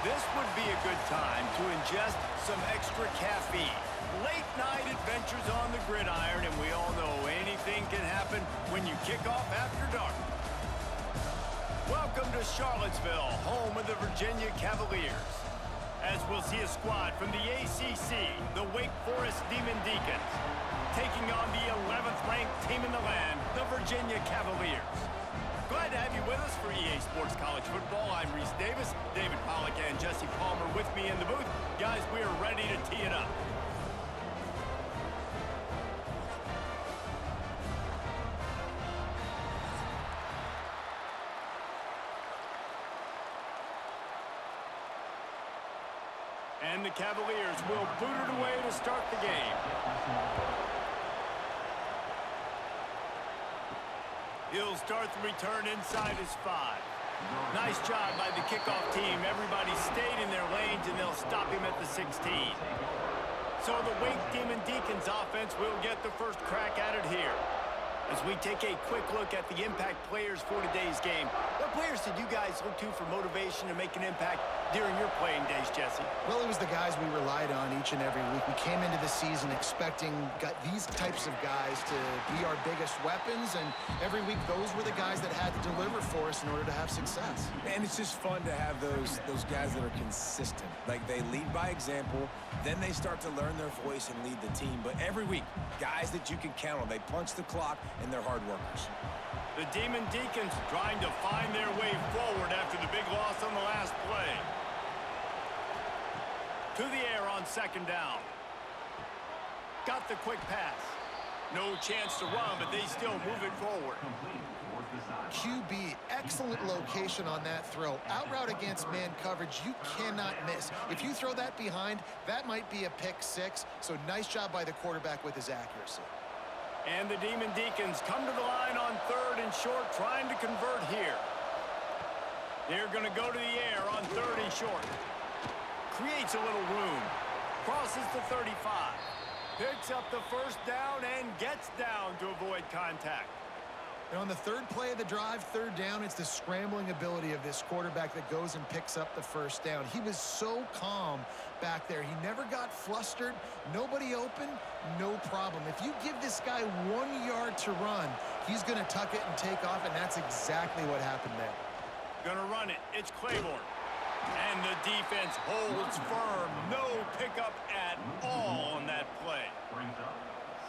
This would be a good time to ingest some extra caffeine. Late night adventures on the gridiron, and we all know anything can happen when you kick off after dark. Welcome to Charlottesville, home of the Virginia Cavaliers. As we'll see a squad from the ACC, the Wake Forest Demon Deacons, taking on the 11th ranked team in the land, the Virginia Cavaliers. Glad to have you with us for EA Sports College Football. I'm Reese Davis, David Pollack, and Jesse Palmer with me in the booth. Guys, we are ready to tee it up. And the Cavaliers will boot it away to start the game. He'll start the return inside his 5. Nice job by the kickoff team. Everybody stayed in their lanes, and they'll stop him at the 16. So the Wake Demon Deacons offense will get the first crack at it here. As we take a quick look at the impact players for today's game, what players did you guys look to for motivation to make an impact during your playing days, Jesse? Well, it was the guys we relied on each and every week. We came into the season expecting these types of guys to be our biggest weapons, and every week those were the guys that had to deliver for us in order to have success. And it's just fun to have those guys that are consistent. Like, they lead by example, then they start to learn their voice and lead the team. But every week, guys that you can count on, they punch the clock, and they're hard workers. The Demon Deacons trying to find their way forward after the big loss on the last play. To the air on second down. Got the quick pass. No chance to run, but they still move it forward. QB, excellent location on that throw. Out route against man coverage, you cannot miss. If you throw that behind, that might be a pick 6. So nice job by the quarterback with his accuracy. And the Demon Deacons come to the line on 3rd and short, trying to convert here. They're going to go to the air on 3rd and short. Creates a little room. Crosses the 35. Picks up the first down and gets down to avoid contact. And on the 3rd play of the drive, 3rd down, it's the scrambling ability of this quarterback that goes and picks up the first down. He was so calm back there. He never got flustered. Nobody open, no problem. If you give this guy 1 yard to run, he's going to tuck it and take off, and that's exactly what happened there. Gonna run it. It's Claiborne. And the defense holds firm. No pickup at all on that play.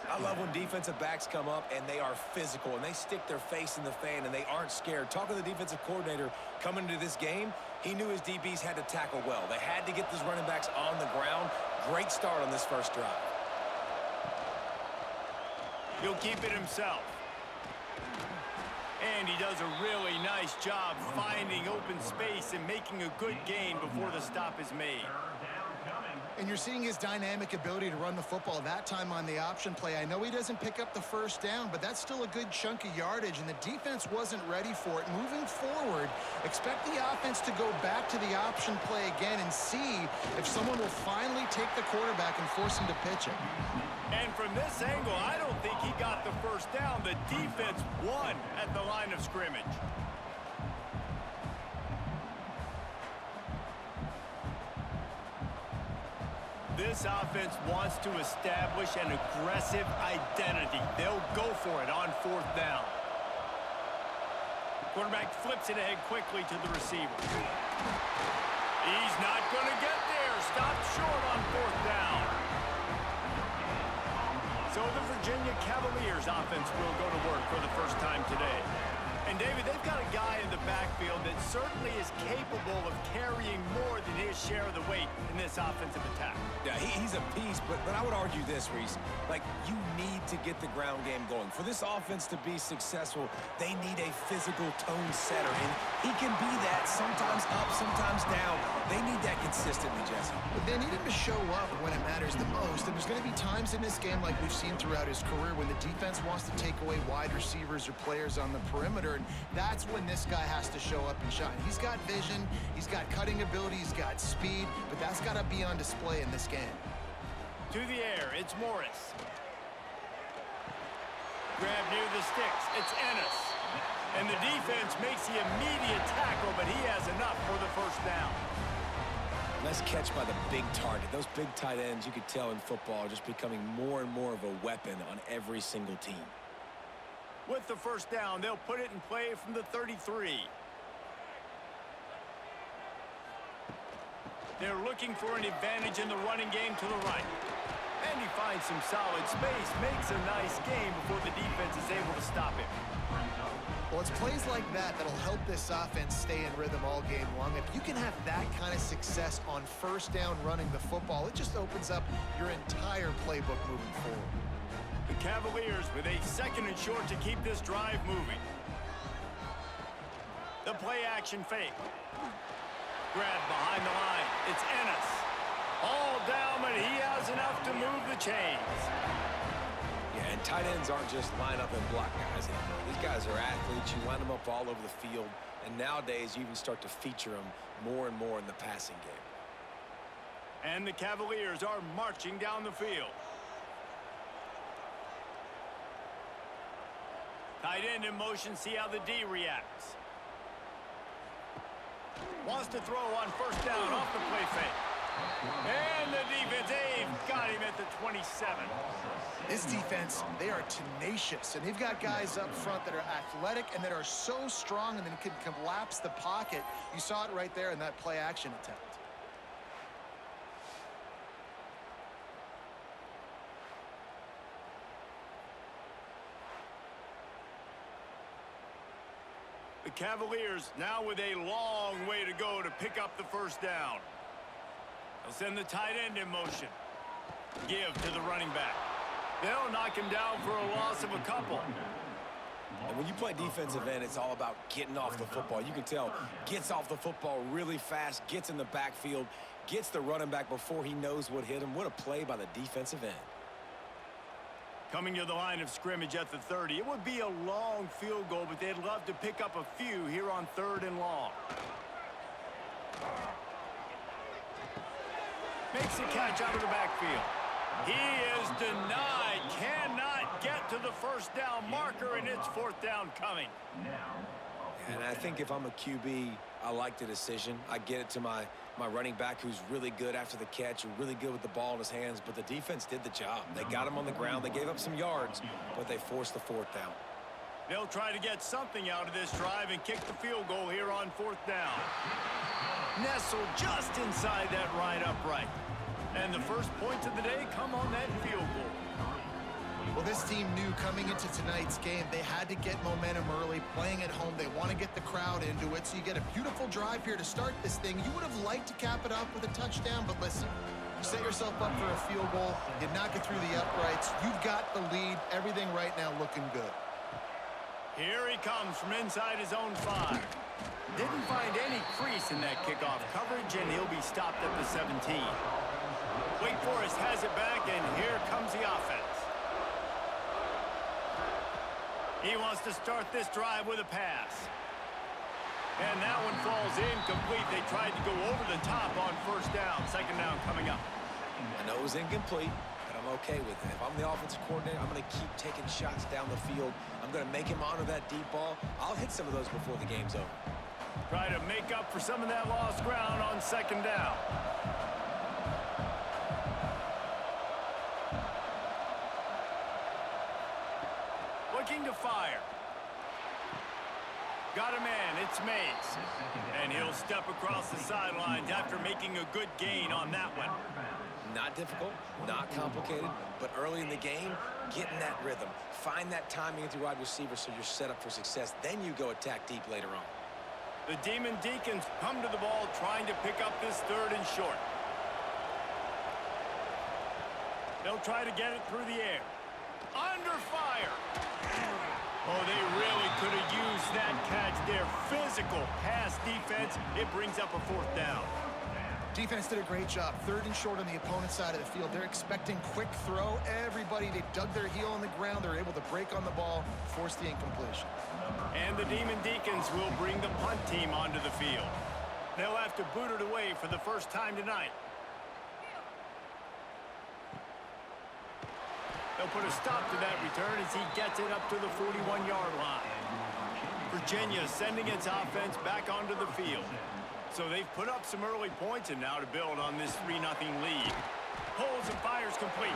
I love when defensive backs come up and they are physical and they stick their face in the fan and they aren't scared. Talking to the defensive coordinator coming into this game, he knew his DBs had to tackle well. They had to get those running backs on the ground. Great start on this first drive. He'll keep it himself. And he does a really nice job finding open space and making a good gain before the stop is made. And you're seeing his dynamic ability to run the football that time on the option play. I know he doesn't pick up the first down, but that's still a good chunk of yardage, and the defense wasn't ready for it. Moving forward, expect the offense to go back to the option play again and see if someone will finally take the quarterback and force him to pitch it. And from this angle, I don't think he got the first down. The defense won at the line of scrimmage. This offense wants to establish an aggressive identity. They'll go for it on 4th down. Quarterback flips it ahead quickly to the receiver. He's not going to get there. Stopped short on 4th down. So the Virginia Cavaliers offense will go to work for the first time today. And, David, they've got a guy in the backfield that certainly is capable of carrying more than his share of the weight in this offensive attack. Yeah, he's a piece, but I would argue this, Reese. Like, you need to get the ground game going. For this offense to be successful, they need a physical tone setter, and he can be that, sometimes up, sometimes down. They need that consistently, Jesse. But they need him to show up when it matters the most, and there's going to be times in this game like we've seen throughout his career when the defense wants to take away wide receivers or players on the perimeter, and that's when this guy has to show up and shine. He's got vision, he's got cutting ability, he's got speed, but that's got to be on display in this game. To the air, it's Morris. Grab near the sticks, it's Ennis. And the defense makes the immediate tackle, but he has enough for the first down. Nice catch by the big target. Those big tight ends, you could tell in football, are just becoming more and more of a weapon on every single team. With the first down, they'll put it in play from the 33. They're looking for an advantage in the running game to the right. And he finds some solid space, makes a nice game before the defense is able to stop him. Well, it's plays like that that'll help this offense stay in rhythm all game long. If you can have that kind of success on first down running the football, it just opens up your entire playbook moving forward. The Cavaliers with a 2nd and short to keep this drive moving. The play-action fake. Grab behind the line. It's Ennis. All down, but he has enough to move the chains. Yeah, and tight ends aren't just line up and block guys anymore. These guys are athletes. You line them up all over the field. And nowadays, you even start to feature them more and more in the passing game. And the Cavaliers are marching down the field. Tight end in motion, see how the D reacts. Wants to throw on first down off the play fake. And the defense, they've got him at the 27. This defense, they are tenacious, and they've got guys up front that are athletic and that are so strong and then can collapse the pocket. You saw it right there in that play-action attempt. The Cavaliers now with a long way to go to pick up the first down. They'll send the tight end in motion. Give to the running back. They'll knock him down for a loss of a couple. And when you play defensive end, it's all about getting off the football. You can tell, gets off the football really fast, gets in the backfield, gets the running back before he knows what hit him. What a play by the defensive end. Coming to the line of scrimmage at the 30. It would be a long field goal, but they'd love to pick up a few here on 3rd and long. Makes a catch out of the backfield. He is denied. Cannot get to the first down marker, and it's 4th down coming. And I think if I'm a QB, I like the decision. I get it to my running back who's really good after the catch, really good with the ball in his hands, but the defense did the job. They got him on the ground. They gave up some yards, but they forced the 4th down. They'll try to get something out of this drive and kick the field goal here on 4th down. Nestled just inside that right upright. And the first points of the day come on that field goal. Well, this team knew coming into tonight's game they had to get momentum early, playing at home. They want to get the crowd into it, so you get a beautiful drive here to start this thing. You would have liked to cap it off with a touchdown, but listen, you set yourself up for a field goal, you knock it through the uprights, you've got the lead, everything right now looking good. Here he comes from inside his own 5. Didn't find any crease in that kickoff coverage, and he'll be stopped at the 17. Wake Forest has it back, and here comes the offense. He wants to start this drive with a pass. And that one falls incomplete. They tried to go over the top on first down. 2nd down coming up. I know it was incomplete, but I'm okay with it. If I'm the offensive coordinator, I'm going to keep taking shots down the field. I'm going to make him honor that deep ball. I'll hit some of those before the game's over. Try to make up for some of that lost ground on 2nd down. Looking to fire. Got a man, it's Mays. And he'll step across the sidelines after making a good gain on that one. Not difficult, not complicated, but early in the game, get in that rhythm. Find that timing with your wide receiver so you're set up for success. Then you go attack deep later on. The Demon Deacons come to the ball trying to pick up this 3rd and short. They'll try to get it through the air. Under fire. Oh, they really could have used that catch there. Physical pass defense. It brings up a 4th down. Defense did a great job. 3rd and short on the opponent's side of the field. They're expecting quick throw. Everybody, they dug their heel on the ground. They're able to break on the ball, force the incompletion. And the Demon Deacons will bring the punt team onto the field. They'll have to boot it away for the first time tonight. They'll put a stop to that return as he gets it up to the 41-yard line. Virginia sending its offense back onto the field. So they've put up some early points and now to build on this 3-0 lead. Pulls and fires complete.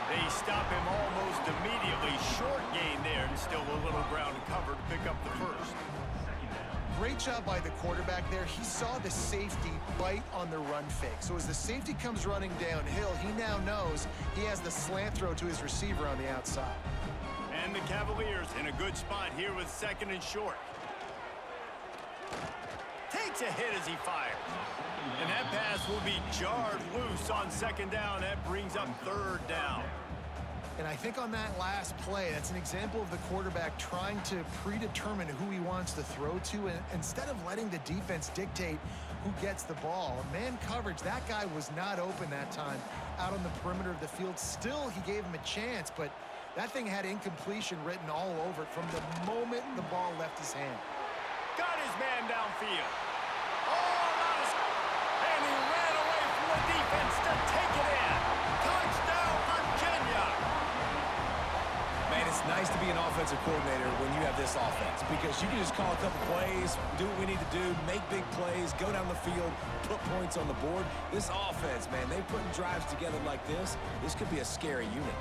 They stop him almost immediately. Short gain there and still a little ground to cover to pick up the first. Great job by the quarterback there. He saw the safety bite on the run fake. So as the safety comes running downhill, he now knows he has the slant throw to his receiver on the outside. And the Cavaliers in a good spot here with 2nd and short. Takes a hit as he fires. And that pass will be jarred loose on 2nd down. That brings up 3rd down. And I think on that last play, that's an example of the quarterback trying to predetermine who he wants to throw to, and instead of letting the defense dictate who gets the ball. Man coverage, that guy was not open that time out on the perimeter of the field. Still, he gave him a chance, but that thing had incompletion written all over it from the moment the ball left his hand. Got his man downfield. And he ran away from the defense to take it in. Touchdown, Virginia. Man, it's nice to be an offensive coordinator when you have this offense because you can just call a couple plays, do what we need to do, make big plays, go down the field, put points on the board. This offense, man, they putting drives together like this. This could be a scary unit.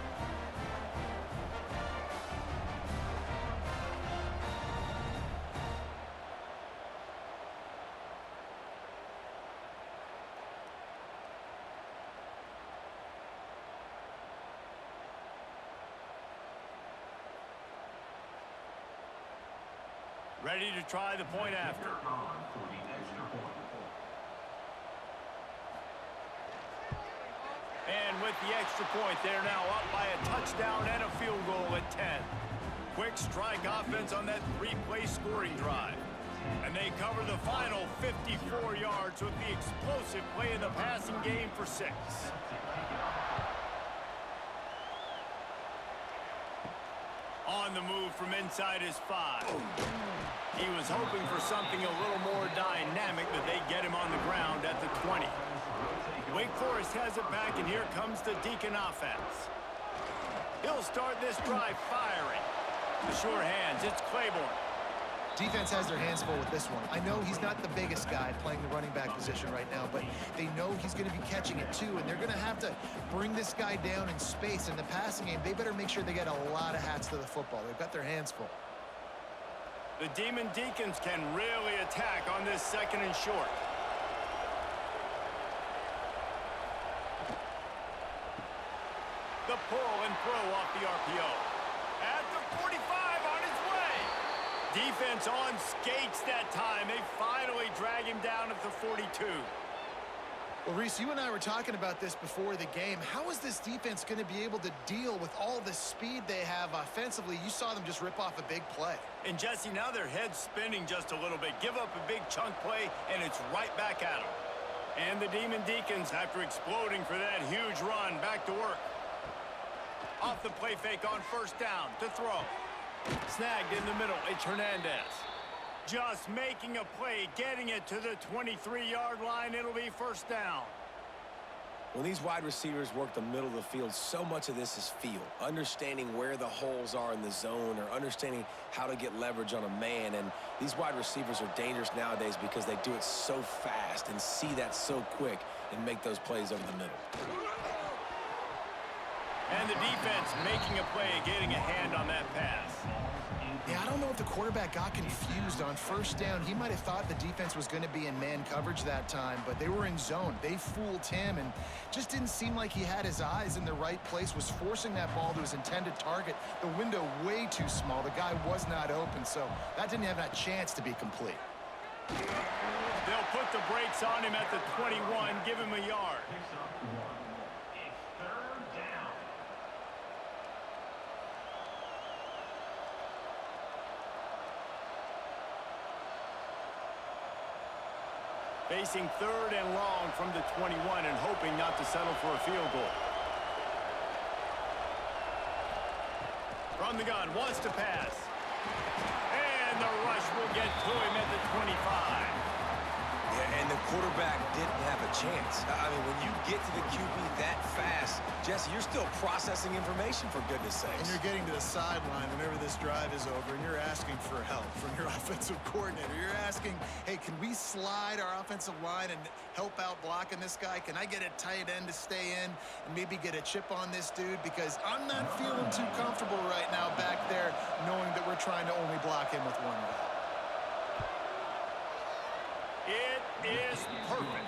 Ready to try the point after. And with the extra point, they're now up by a touchdown and a field goal at 10. Quick strike offense on that 3-play scoring drive. And they cover the final 54 yards with the explosive play in the passing game for 6. On the move from inside his 5. He was hoping for something a little more dynamic, but they get him on the ground at the 20. Wake Forest has it back, and here comes the Deacon offense. He'll start this drive firing. The sure hands, it's Claiborne. Defense has their hands full with this one. I know he's not the biggest guy playing the running back position right now, but they know he's going to be catching it too, and they're going to have to bring this guy down in space. In the passing game, they better make sure they get a lot of hats to the football. They've got their hands full. The Demon Deacons can really attack on this 2nd and short. The pull and throw off the RPO. At the 45 on his way. Defense on skates that time. They finally drag him down at the 42. Well, Reese, you and I were talking about this before the game. How is this defense going to be able to deal with all the speed they have offensively? You saw them just rip off a big play. And, Jesse, now their head's spinning just a little bit. Give up a big chunk play, and it's right back at them. And the Demon Deacons, after exploding for that huge run, back to work. Off the play fake on 1st down to throw. Snagged in the middle, it's Hernandez. Just making a play, getting it to the 23-yard line. It'll be 1st down. When these wide receivers work the middle of the field, so much of this is feel. Understanding where the holes are in the zone or understanding how to get leverage on a man. And these wide receivers are dangerous nowadays because they do it so fast and see that so quick and make those plays over the middle. And the defense making a play, getting a hand on that pass. Yeah, I don't know if the quarterback got confused on 1st down. He might have thought the defense was going to be in man coverage that time, but they were in zone. They fooled him and just didn't seem like he had his eyes in the right place, was forcing that ball to his intended target. The window way too small. The guy was not open, so that didn't have that chance to be complete. They'll put the brakes on him at the 21, give him a yard. Facing 3rd and long from the 21 and hoping not to settle for a field goal. From the gun, wants to pass. And the rush will get to him at the 25. Yeah, and And the quarterback didn't have a chance. I mean, when you get to the QB that fast, Jesse, you're still processing information, for goodness sakes. And you're getting to the sideline whenever this drive is over, and you're asking for help from your offensive coordinator. You're asking, hey, can we slide our offensive line and help out blocking this guy? Can I get a tight end to stay in and maybe get a chip on this dude? Because I'm not feeling too comfortable right now back there knowing that we're trying to only block him with one guy. It is perfect.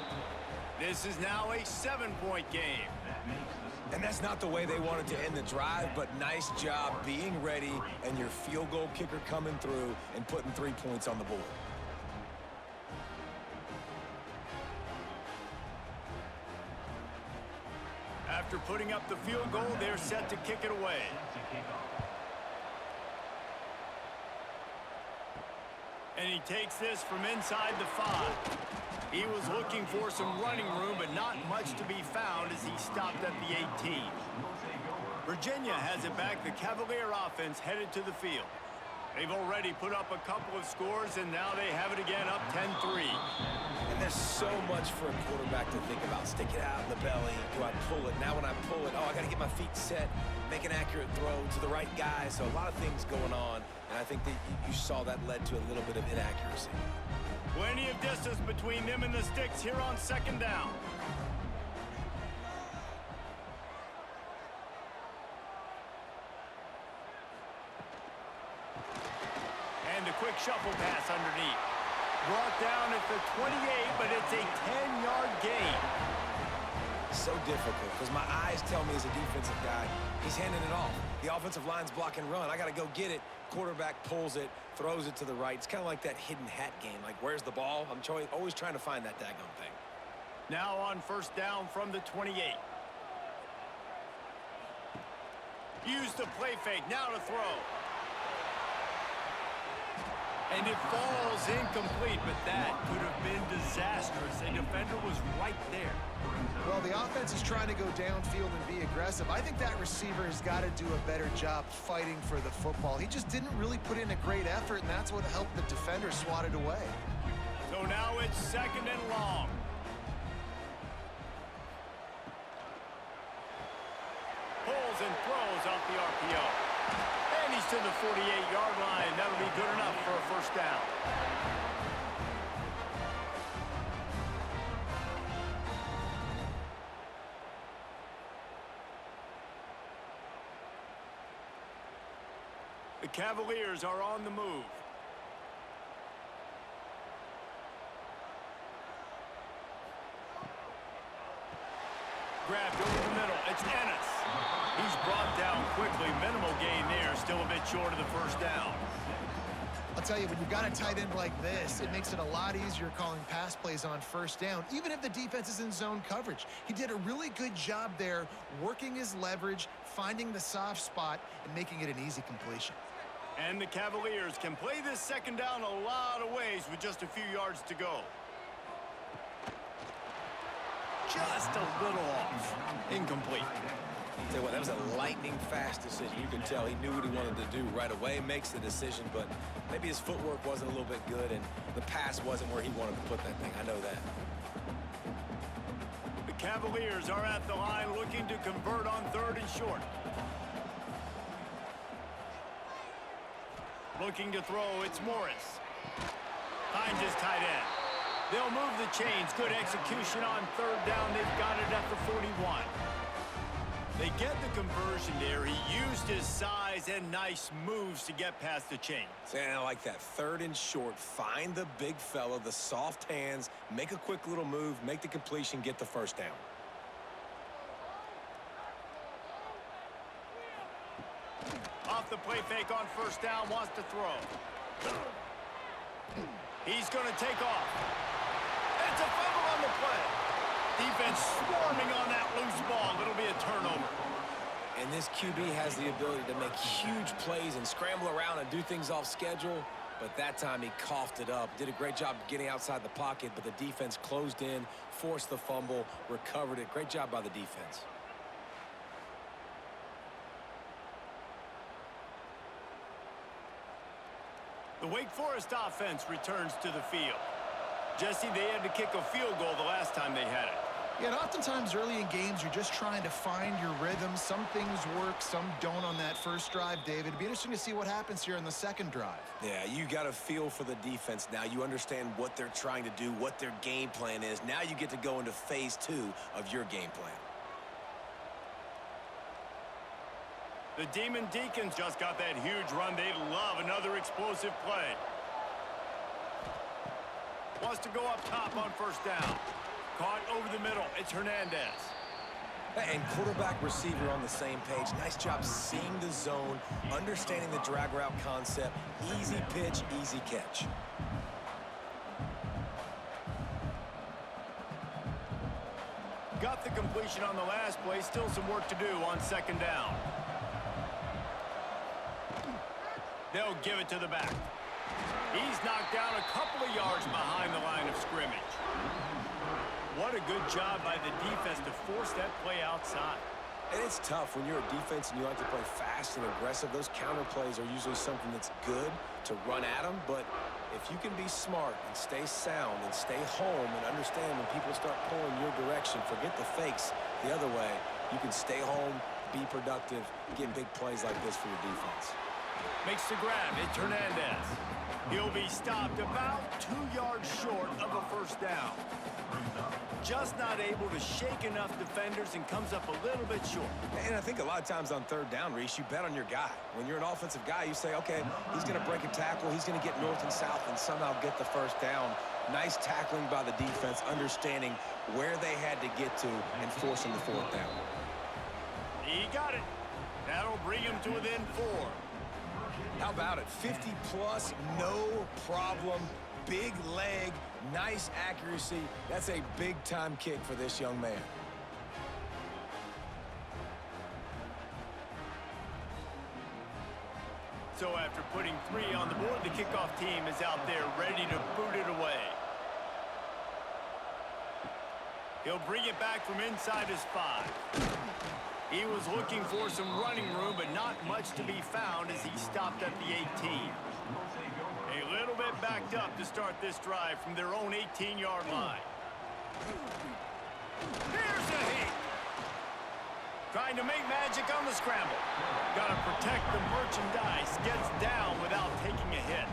This is now a 7-point game. And that's not the way they wanted to end the drive, but nice job being ready and your field goal kicker coming through and putting 3 points on the board. After putting up the field goal, they're set to kick it away. And he takes this from inside the 5. He was looking for some running room, but not much to be found as he stopped at the 18. Virginia has it back. The Cavalier offense headed to the field. They've already put up a couple of scores, and now they have it again up 10-3. And there's so much for a quarterback to think about. Stick it out in the belly. Do I pull it? Now when I pull it, I got to get my feet set, make an accurate throw to the right guy. So a lot of things going on, and I think that you saw that led to a little bit of inaccuracy. Plenty of distance between them and the sticks here on 2nd down. And a quick shuffle pass underneath. Brought down at the 28, but it's a 10-yard gain. So difficult because my eyes tell me as a defensive guy, he's handing it off. The offensive line's block and run. I got to go get it. Quarterback pulls it, throws it to the right. It's kind of like that hidden hat game. Like, where's the ball? I'm always trying to find that daggone thing. Now on 1st down from the 28. Use the play fake. Now to throw. And it falls incomplete, but that could have been disastrous. A defender was right there. Well, the offense is trying to go downfield and be aggressive. I think that receiver has got to do a better job fighting for the football. He just didn't really put in a great effort, and that's what helped the defender swat it away. So now it's 2nd and long. Pulls and throws off the RPO. And he's to the 48-yard line. That'll be good enough for a 1st down. The Cavaliers are on the move. Grabbed over the middle. It's Ennis. He's brought down quickly. Minimal gain there. Still a bit short of the 1st down. I'll tell you, when you've got a tight end like this, it makes it a lot easier calling pass plays on 1st down, even if the defense is in zone coverage. He did a really good job there, working his leverage, finding the soft spot, and making it an easy completion. And the Cavaliers can play this 2nd down a lot of ways with just a few yards to go. Just a little off. Incomplete. Tell you what, that was a lightning-fast decision. You can tell he knew what he wanted to do right away, makes the decision, but maybe his footwork wasn't a little bit good, and the pass wasn't where he wanted to put that thing. I know that. The Cavaliers are at the line looking to convert on 3rd and short. Looking to throw, it's Morris. Finds his tight end. They'll move the chains. Good execution on 3rd down. They've got it at the 41. They get the conversion there. He used his size and nice moves to get past the chains. And I like that. 3rd and short. Find the big fella, the soft hands, make a quick little move, make the completion, get the 1st down. Off the play fake on 1st down, wants to throw. He's going to take off. It's a fumble on the play. Defense swarming on that loose ball. It'll be a turnover. And this QB has the ability to make huge plays and scramble around and do things off schedule. But that time he coughed it up. Did a great job getting outside the pocket, but the defense closed in, forced the fumble, recovered it. Great job by the defense. The Wake Forest offense returns to the field. Jesse, they had to kick a field goal the last time they had it. Yeah, and oftentimes early in games, you're just trying to find your rhythm. Some things work, some don't on that first drive, David. It'd be interesting to see what happens here in the second drive. Yeah, you got a feel for the defense now. You understand what they're trying to do, what their game plan is. Now you get to go into phase 2 of your game plan. The Demon Deacons just got that huge run. They love another explosive play. Wants to go up top on first down. Caught over the middle. It's Hernandez. And quarterback receiver on the same page. Nice job seeing the zone, understanding the drag route concept. Easy pitch, easy catch. Got the completion on the last play. Still some work to do on second down. They'll give it to the back. He's knocked down a couple of yards behind the line of scrimmage. What a good job by the defense to force that play outside. And it's tough when you're a defense and you like to play fast and aggressive. Those counter plays are usually something that's good to run at them. But if you can be smart and stay sound and stay home and understand when people start pulling your direction, forget the fakes the other way, you can stay home, be productive, get big plays like this for your defense. Makes the grab. It's Hernandez. He'll be stopped about 2 yards short of a first down. Just not able to shake enough defenders and comes up a little bit short. And I think a lot of times on third down, Reese, you bet on your guy. When you're an offensive guy, you say, okay, he's going to break a tackle, he's going to get north and south and somehow get the first down. Nice tackling by the defense, understanding where they had to get to and forcing the fourth down. He got it. That'll bring him to within 4. How about it? 50-plus, no problem. Big leg, nice accuracy. That's a big-time kick for this young man. So after putting 3 on the board, the kickoff team is out there ready to boot it away. He'll bring it back from inside his 5. He was looking for some running room, but not much to be found as he stopped at the 18. A little bit backed up to start this drive from their own 18-yard line. Here's a hit. Trying to make magic on the scramble. Got to protect the merchandise. Gets down without taking a hit.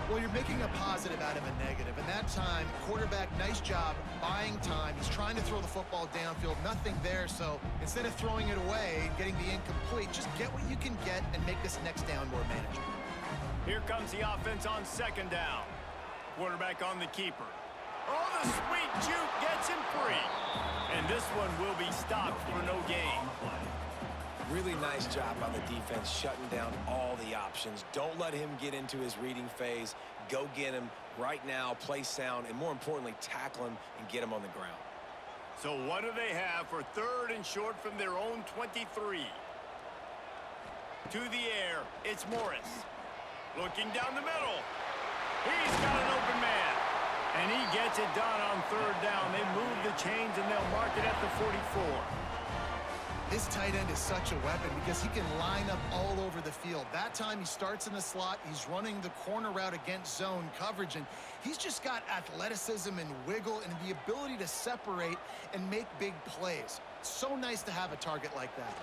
Well, you're making a positive out of a negative. And that time, quarterback, nice job buying time. He's trying to throw the football downfield. Nothing there. So instead of throwing it away and getting the incomplete, just get what you can get and make this next down more manageable. Here comes the offense on second down. Quarterback on the keeper. Oh, the sweet juke gets him free. And this one will be stopped for no gain. Really nice job by the defense shutting down all the options. Don't let him get into his reading phase. Go get him right now, play sound, and more importantly, tackle him and get him on the ground. So what do they have for 3rd and short from their own 23? To the air, it's Morris. Looking down the middle. He's got an open man. And he gets it done on 3rd down. They move the chains and they'll mark it at the 44. This tight end is such a weapon because he can line up all over the field. That time he starts in the slot. He's running the corner route against zone coverage, and he's just got athleticism and wiggle and the ability to separate and make big plays. It's so nice to have a target like that.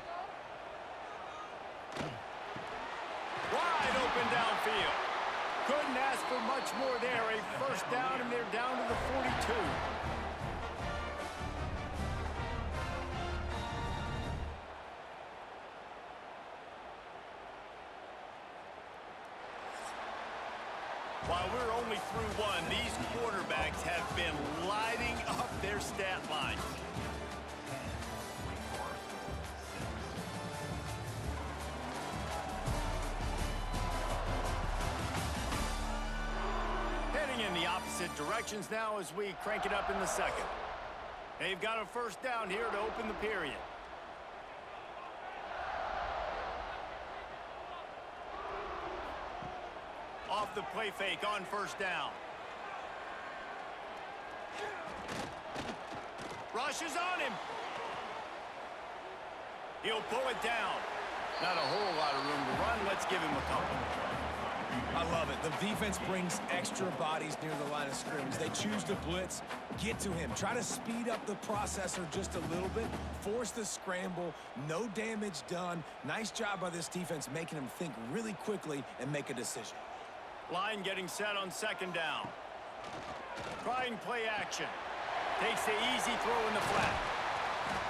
Wide open downfield. Couldn't ask for much more there. A first down, and they're down to the 42. While we're only through 1, these quarterbacks have been lighting up their stat lines. Heading in the opposite directions now as we crank it up in the second. They've got a first down here to open the period. Off the play fake on first down. Rushes on him. He'll pull it down. Not a whole lot of room to run. Let's give him a couple. I love it. The defense brings extra bodies near the line of scrimmage. They choose to blitz, get to him, try to speed up the processor just a little bit, force the scramble, no damage done. Nice job by this defense making him think really quickly and make a decision. Line getting set on second down. Trying play action. Takes the easy throw in the flat.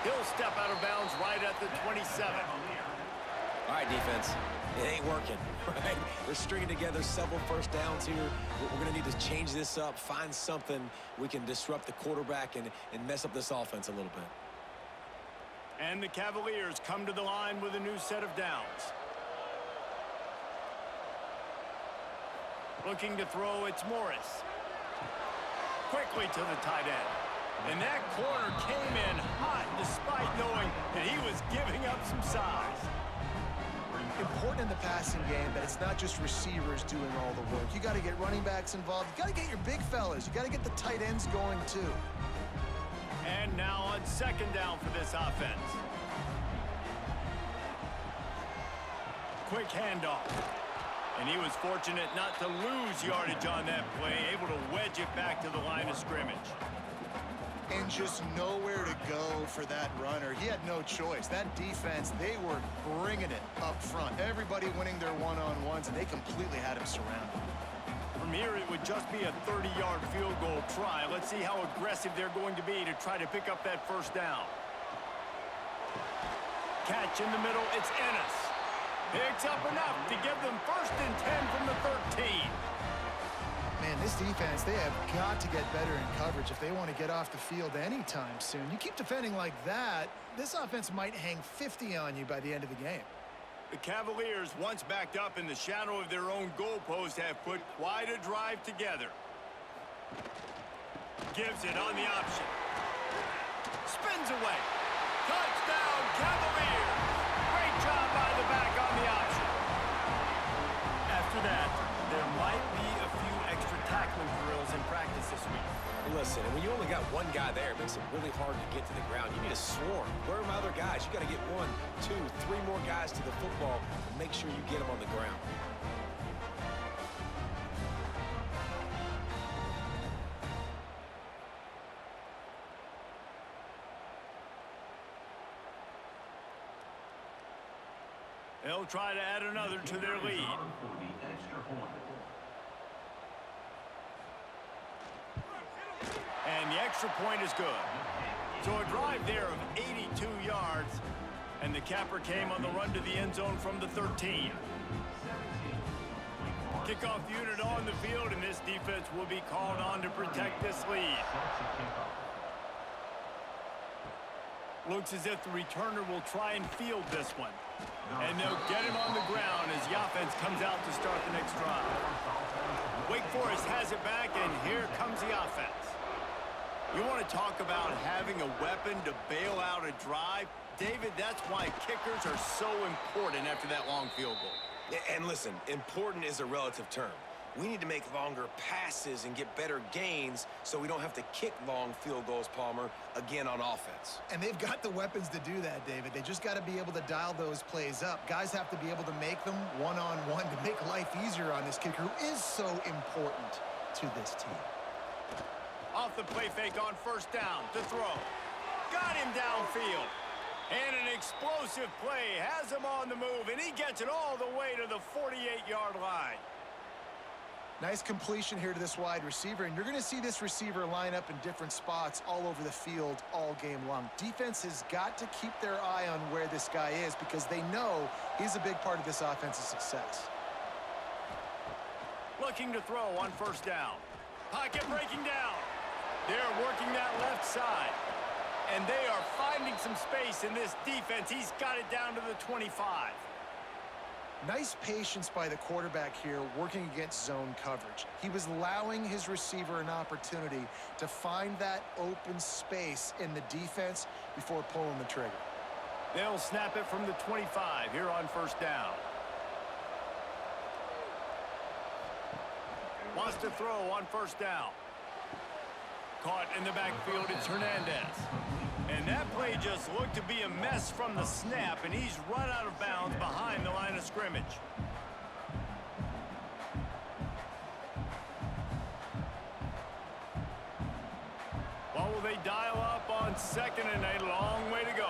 He'll step out of bounds right at the 27. All right, defense. It ain't working, right? They're stringing together several first downs here. We're going to need to change this up, find something we can disrupt the quarterback and mess up this offense a little bit. And the Cavaliers come to the line with a new set of downs. Looking to throw, it's Morris. Quickly to the tight end. And that corner came in hot despite knowing that he was giving up some size. Important in the passing game that it's not just receivers doing all the work. You got to get running backs involved. You got to get your big fellas. You got to get the tight ends going too. And now on second down for this offense. Quick handoff. And he was fortunate not to lose yardage on that play, able to wedge it back to the line of scrimmage. And just nowhere to go for that runner. He had no choice. That defense, they were bringing it up front. Everybody winning their one-on-ones, and they completely had him surrounded. From here, it would just be a 30-yard field goal try. Let's see how aggressive they're going to be to try to pick up that first down. Catch in the middle, it's Ennis. Picks up enough to give them 1st and 10 from the 13. Man, this defense, they have got to get better in coverage if they want to get off the field anytime soon. You keep defending like that, this offense might hang 50 on you by the end of the game. The Cavaliers, once backed up in the shadow of their own goalpost, have put quite a drive together. Gives it on the option. Spins away. Touchdown, Cavaliers! Great job by the back on the option. After that, there might be a few extra tackling drills in practice this week. Listen, and when you only got one guy there, it makes it really hard to get to the ground. You need a swarm. Where are my other guys? You got to get 1, 2, 3 more guys to the football and make sure you get them on the ground. They'll try to add another to their lead. And the extra point is good. So a drive there of 82 yards, and the capper came on the run to the end zone from the 13. Kickoff unit on the field, and this defense will be called on to protect this lead. Looks as if the returner will try and field this one. And they'll get him on the ground as the offense comes out to start the next drive. Wake Forest has it back, and here comes the offense. You want to talk about having a weapon to bail out a drive? David, that's why kickers are so important after that long field goal. And listen, important is a relative term. We need to make longer passes and get better gains so we don't have to kick long field goals, Palmer, again on offense. And they've got the weapons to do that, David. They just got to be able to dial those plays up. Guys have to be able to make them one-on-one to make life easier on this kicker who is so important to this team. Off the play fake on first down to throw. Got him downfield. And an explosive play has him on the move, and he gets it all the way to the 48-yard line. Nice completion here to this wide receiver, and you're going to see this receiver line up in different spots all over the field all game long. Defense has got to keep their eye on where this guy is because they know he's a big part of this offense's success. Looking to throw on first down. Pocket breaking down. They're working that left side. And they are finding some space in this defense. He's got it down to the 25. Nice patience by the quarterback here working against zone coverage. He was allowing his receiver an opportunity to find that open space in the defense before pulling the trigger. They'll snap it from the 25 here on first down. Wants to throw on first down. Caught in the backfield, it's Hernandez. And that play just looked to be a mess from the snap, and he's run out of bounds behind the line of scrimmage. It's second and a long way to go.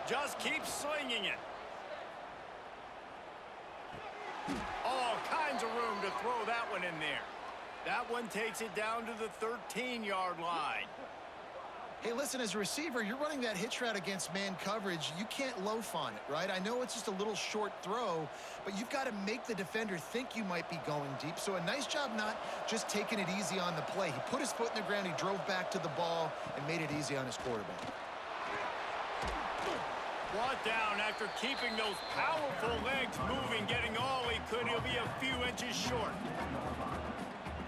Just keep slinging it. All kinds of room to throw that one in there. That one takes it down to the 13-yard line. Hey, listen, as a receiver, you're running that hitch route against man coverage. You can't loaf on it, right? I know it's just a little short throw, but you've got to make the defender think you might be going deep. So a nice job not just taking it easy on the play. He put his foot in the ground, he drove back to the ball, and made it easy on his quarterback. Brought down after keeping those powerful legs moving, getting all he could. He'll be a few inches short.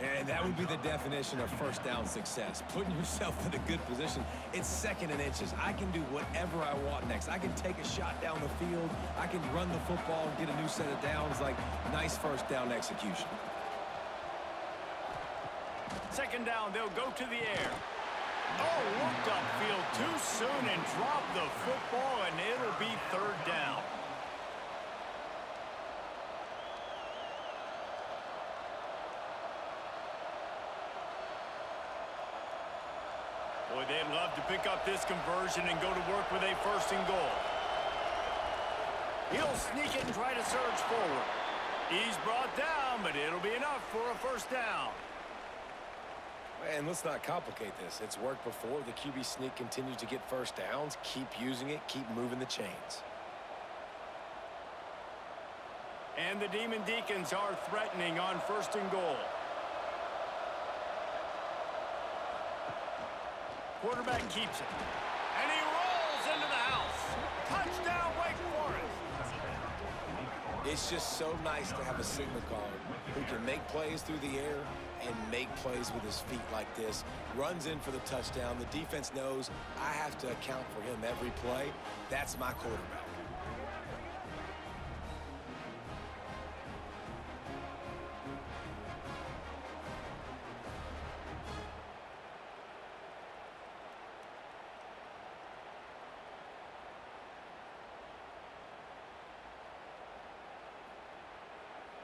And that would be the definition of first down success. Putting yourself in a good position. It's second and inches. I can do whatever I want next. I can take a shot down the field. I can run the football and get a new set of downs. Like, nice first down execution. Second down, they'll go to the air. Oh, looked upfield too soon and dropped the football, and it'll be third down. Boy, they'd love to pick up this conversion and go to work with a first and goal. He'll sneak it and try to surge forward. He's brought down, but it'll be enough for a first down. And let's not complicate this. It's worked before. The QB sneak continues to get first downs. Keep using it. Keep moving the chains. And the Demon Deacons are threatening on first and goal. Quarterback keeps it. And he rolls into the house. Touchdown, Wake Forest. It's just so nice to have a signal caller who can make plays through the air and make plays with his feet like this. Runs in for the touchdown. The defense knows I have to account for him every play. That's my quarterback.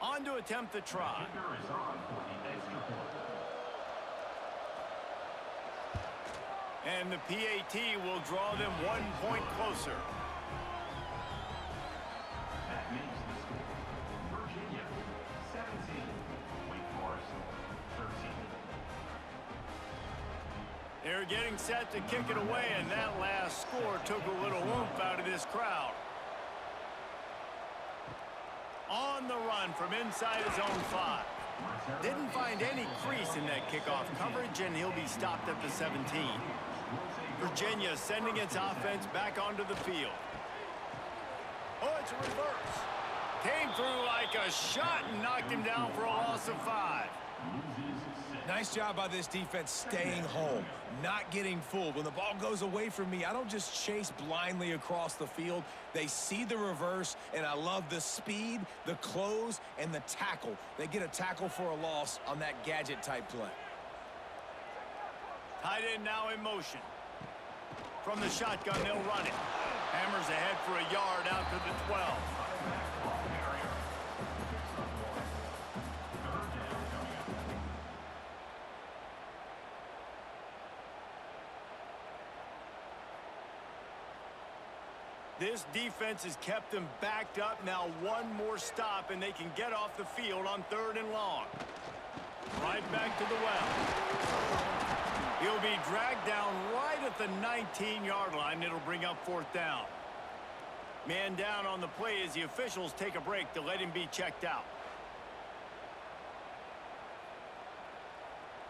On to attempt the try. And the PAT will draw them 1 point closer. That makes the score Virginia 17, Wake Forest 13. They're getting set to kick it away, and that last score took a little oomph out of this crowd. On the run from inside his own 5. Didn't find any crease in that kickoff coverage, and he'll be stopped at the 17. Virginia sending its offense back onto the field. Oh, it's a reverse. Came through like a shot and knocked him down for a loss of 5. Nice job by this defense staying home, not getting fooled. When the ball goes away from me, I don't just chase blindly across the field. They see the reverse, and I love the speed, the close, and the tackle. They get a tackle for a loss on that gadget-type play. Tight end now in motion. From the shotgun, they'll run it. Hammers ahead for a yard out to the 12. This defense has kept them backed up. Now one more stop, and they can get off the field on 3rd and long. Right back to the well. He'll be dragged down right at the 19-yard line. It'll bring up 4th down. Man down on the play as the officials take a break to let him be checked out.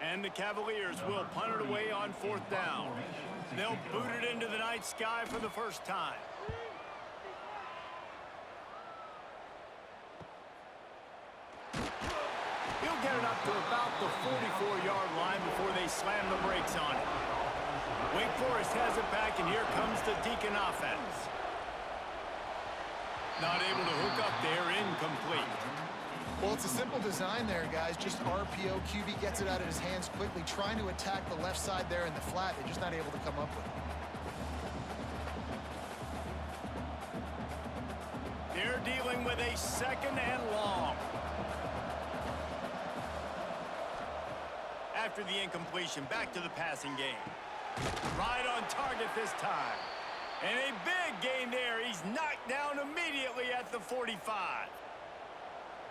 And the Cavaliers will punt it away on 4th down. They'll boot it into the night sky for the first time. He'll get it up to about the 44-yard line before they slam the brakes on it. Wake Forest has it back, and here comes the Deacon offense. Not able to hook up there, incomplete. Well, it's a simple design there, guys. Just RPO. QB gets it out of his hands quickly, trying to attack the left side there in the flat. They're just not able to come up with it. They're dealing with a 2nd and long. after the incompletion. Back to the passing game. Right on target this time. And a big gain there. He's knocked down immediately at the 45.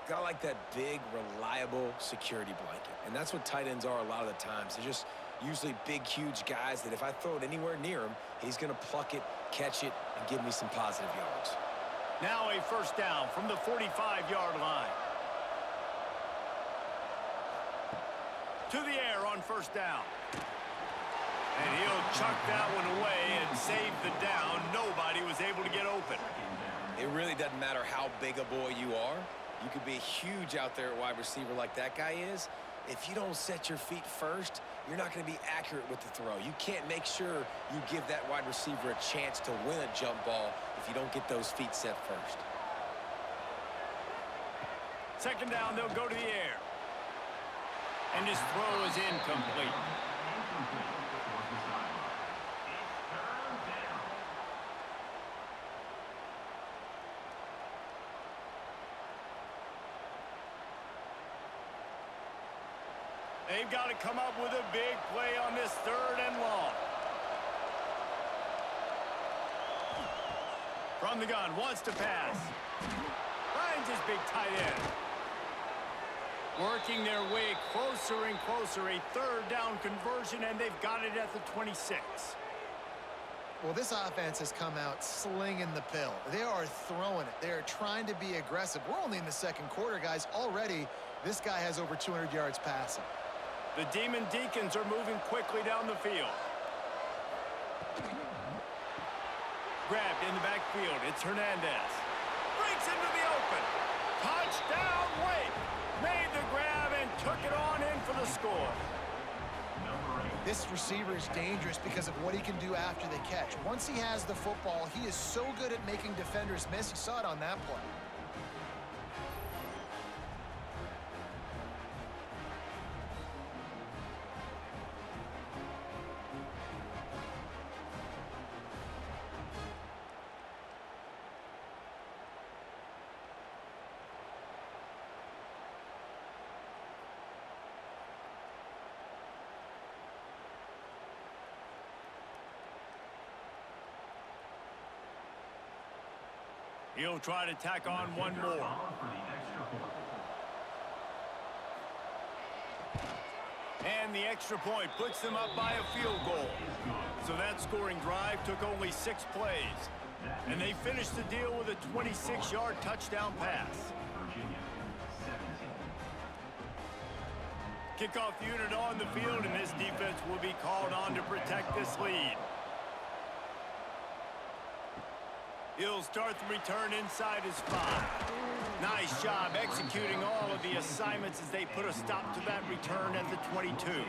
Got like that big, reliable security blanket. And that's what tight ends are a lot of the times. They're just usually big, huge guys that if I throw it anywhere near him, he's going to pluck it, catch it, and give me some positive yards. Now a first down from the 45-yard line. To the air on first down. And he'll chuck that one away and save the down. Nobody was able to get open. It really doesn't matter how big a boy you are. You could be huge out there at wide receiver like that guy is. If you don't set your feet first, you're not going to be accurate with the throw. You can't make sure you give that wide receiver a chance to win a jump ball if you don't get those feet set first. Second down, they'll go to the air. And his throw is incomplete. They've got to come up with a big play on this third and long. From the gun, wants to pass. Finds his big tight end. Working their way closer and closer. A third down conversion, and they've got it at the 26. Well, this offense has come out slinging the pill. They are throwing it. They are trying to be aggressive. We're only in the second quarter, guys. Already, this guy has over 200 yards passing. The Demon Deacons are moving quickly down the field. Grabbed in the backfield. It's Hernandez. Breaks into the open. Touchdown, Wake. Made the grab and took it on in for the score. This receiver is dangerous because of what he can do after the catch. Once he has the football, he is so good at making defenders miss. You saw it on that play. He'll try to tack on one more. And the extra point puts them up by a field goal. So that scoring drive took only 6 plays. And they finished the deal with a 26-yard touchdown pass. Kickoff unit on the field, and this defense will be called on to protect this lead. He'll start the return inside his 5. Nice job executing all of the assignments as they put a stop to that return at the 22.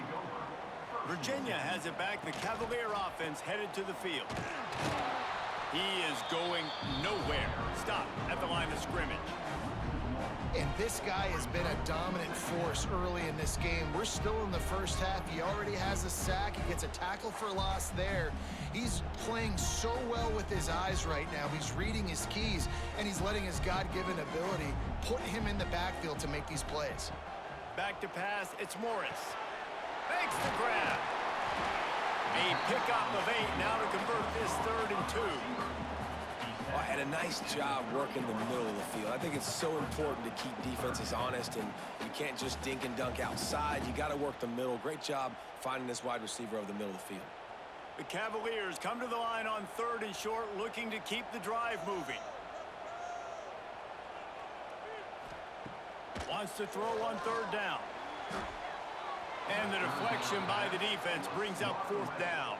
Virginia has it back. The Cavalier offense headed to the field. He is going nowhere. Stop at the line of scrimmage. And this guy has been a dominant force early in this game. We're still in the first half. He already has a sack. He gets a tackle for loss there. He's playing so well with his eyes right now. He's reading his keys, and he's letting his God-given ability put him in the backfield to make these plays. Back to pass, it's Morris. Makes the grab. A pickup of 8 now to convert this 3rd and 2. Well, and a nice job working the middle of the field. I think it's so important to keep defenses honest, and you can't just dink and dunk outside. You got to work the middle. Great job finding this wide receiver over the middle of the field. The Cavaliers come to the line on 3rd and short, looking to keep the drive moving. Wants to throw on 3rd down. And the deflection by the defense brings up 4th down.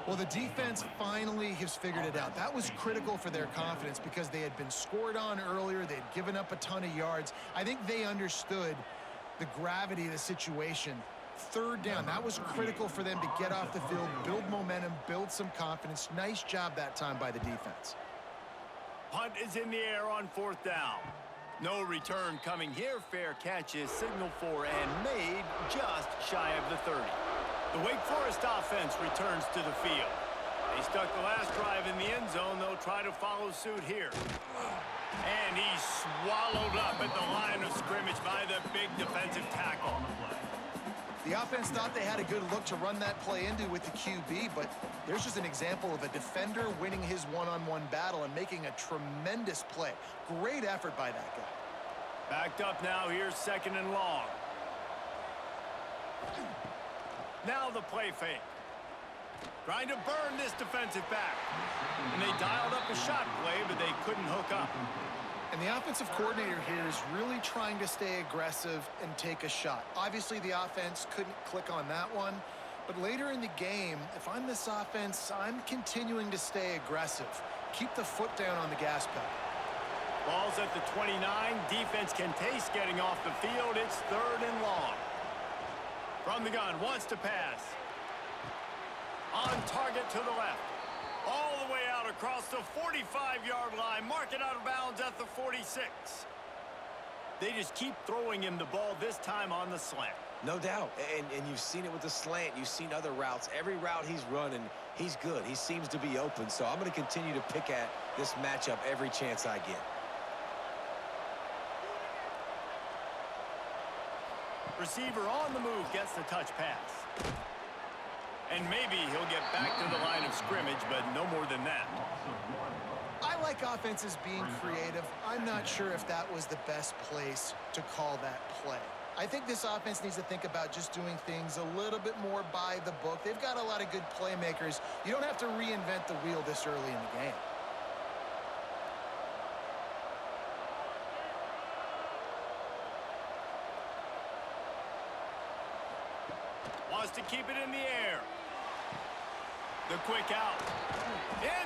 Well, the defense finally has figured it out. That was critical for their confidence because they had been scored on earlier. They had given up a ton of yards. I think they understood the gravity of the situation. 3rd down, that was critical for them to get off the field, build momentum, build some confidence. Nice job that time by the defense. Punt is in the air on 4th down. No return coming here. Fair catch is signaled for and made just shy of the 30. The Wake Forest offense returns to the field. They stuck the last drive in the end zone. They'll try to follow suit here. And he's swallowed up at the line of scrimmage by the big defensive tackle. The offense thought they had a good look to run that play into with the QB, but there's just an example of a defender winning his one-on-one battle and making a tremendous play. Great effort by that guy. Backed up now, here's 2nd and long. Now the play fake. Trying to burn this defensive back. And they dialed up a shot play, but they couldn't hook up. And the offensive coordinator here is really trying to stay aggressive and take a shot. Obviously, the offense couldn't click on that one. But later in the game, if I'm this offense, I'm continuing to stay aggressive. Keep the foot down on the gas pedal. Ball's at the 29. Defense can taste getting off the field. It's 3rd and long. From the gun, wants to pass. On target to the left. All the way out across the 45-yard line. Mark it out of bounds at the 46. They just keep throwing him the ball, this time on the slant. No doubt. And you've seen it with the slant. You've seen other routes. Every route he's running, he's good. He seems to be open. So I'm going to continue to pick at this matchup every chance I get. Receiver on the move gets the touch pass. And maybe he'll get back to the line of scrimmage, but no more than that. I like offenses being creative. I'm not sure if that was the best place to call that play. I think this offense needs to think about just doing things a little bit more by the book. They've got a lot of good playmakers. You don't have to reinvent the wheel this early in the game. Wants to keep it in the air. The quick out.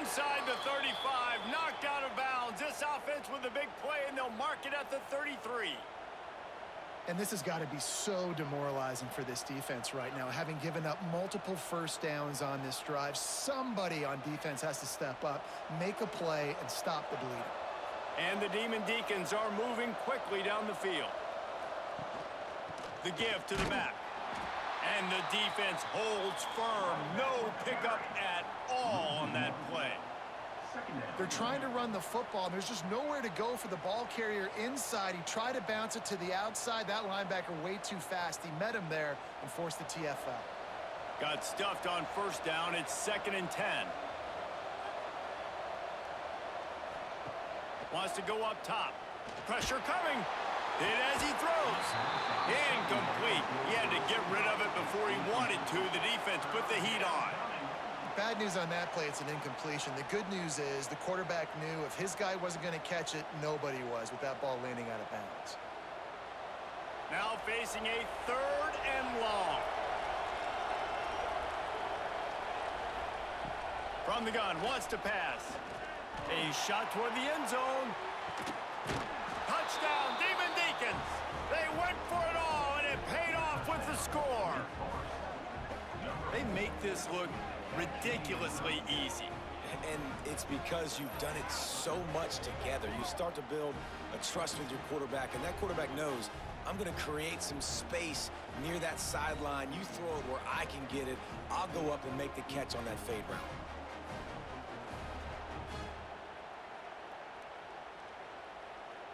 Inside the 35, knocked out of bounds. This offense with a big play, and they'll mark it at the 33. And this has got to be so demoralizing for this defense right now. Having given up multiple first downs on this drive, somebody on defense has to step up, make a play, and stop the bleeding. And the Demon Deacons are moving quickly down the field. The give to the back. And the defense holds firm. No pickup at all on that play. They're trying to run the football, and there's just nowhere to go for the ball carrier inside. He tried to bounce it to the outside. That linebacker way too fast. He met him there and forced the TFL. Got stuffed on 1st down. It's 2nd and 10. Wants to go up top. Pressure coming. Hit as he throws. Incomplete. He had to get rid of it before he wanted to. The defense put the heat on. Bad news on that play, it's an incompletion. The good news is the quarterback knew if his guy wasn't going to catch it, nobody was with that ball landing out of bounds. Now facing a 3rd and long. From the gun, wants to pass. A shot toward the end zone. Touchdown, Demon Deacons. They went for it all, and it paid off with the score. They make this look ridiculously easy. And it's because you've done it so much together. You start to build a trust with your quarterback, and that quarterback knows, I'm going to create some space near that sideline. You throw it where I can get it. I'll go up and make the catch on that fade route.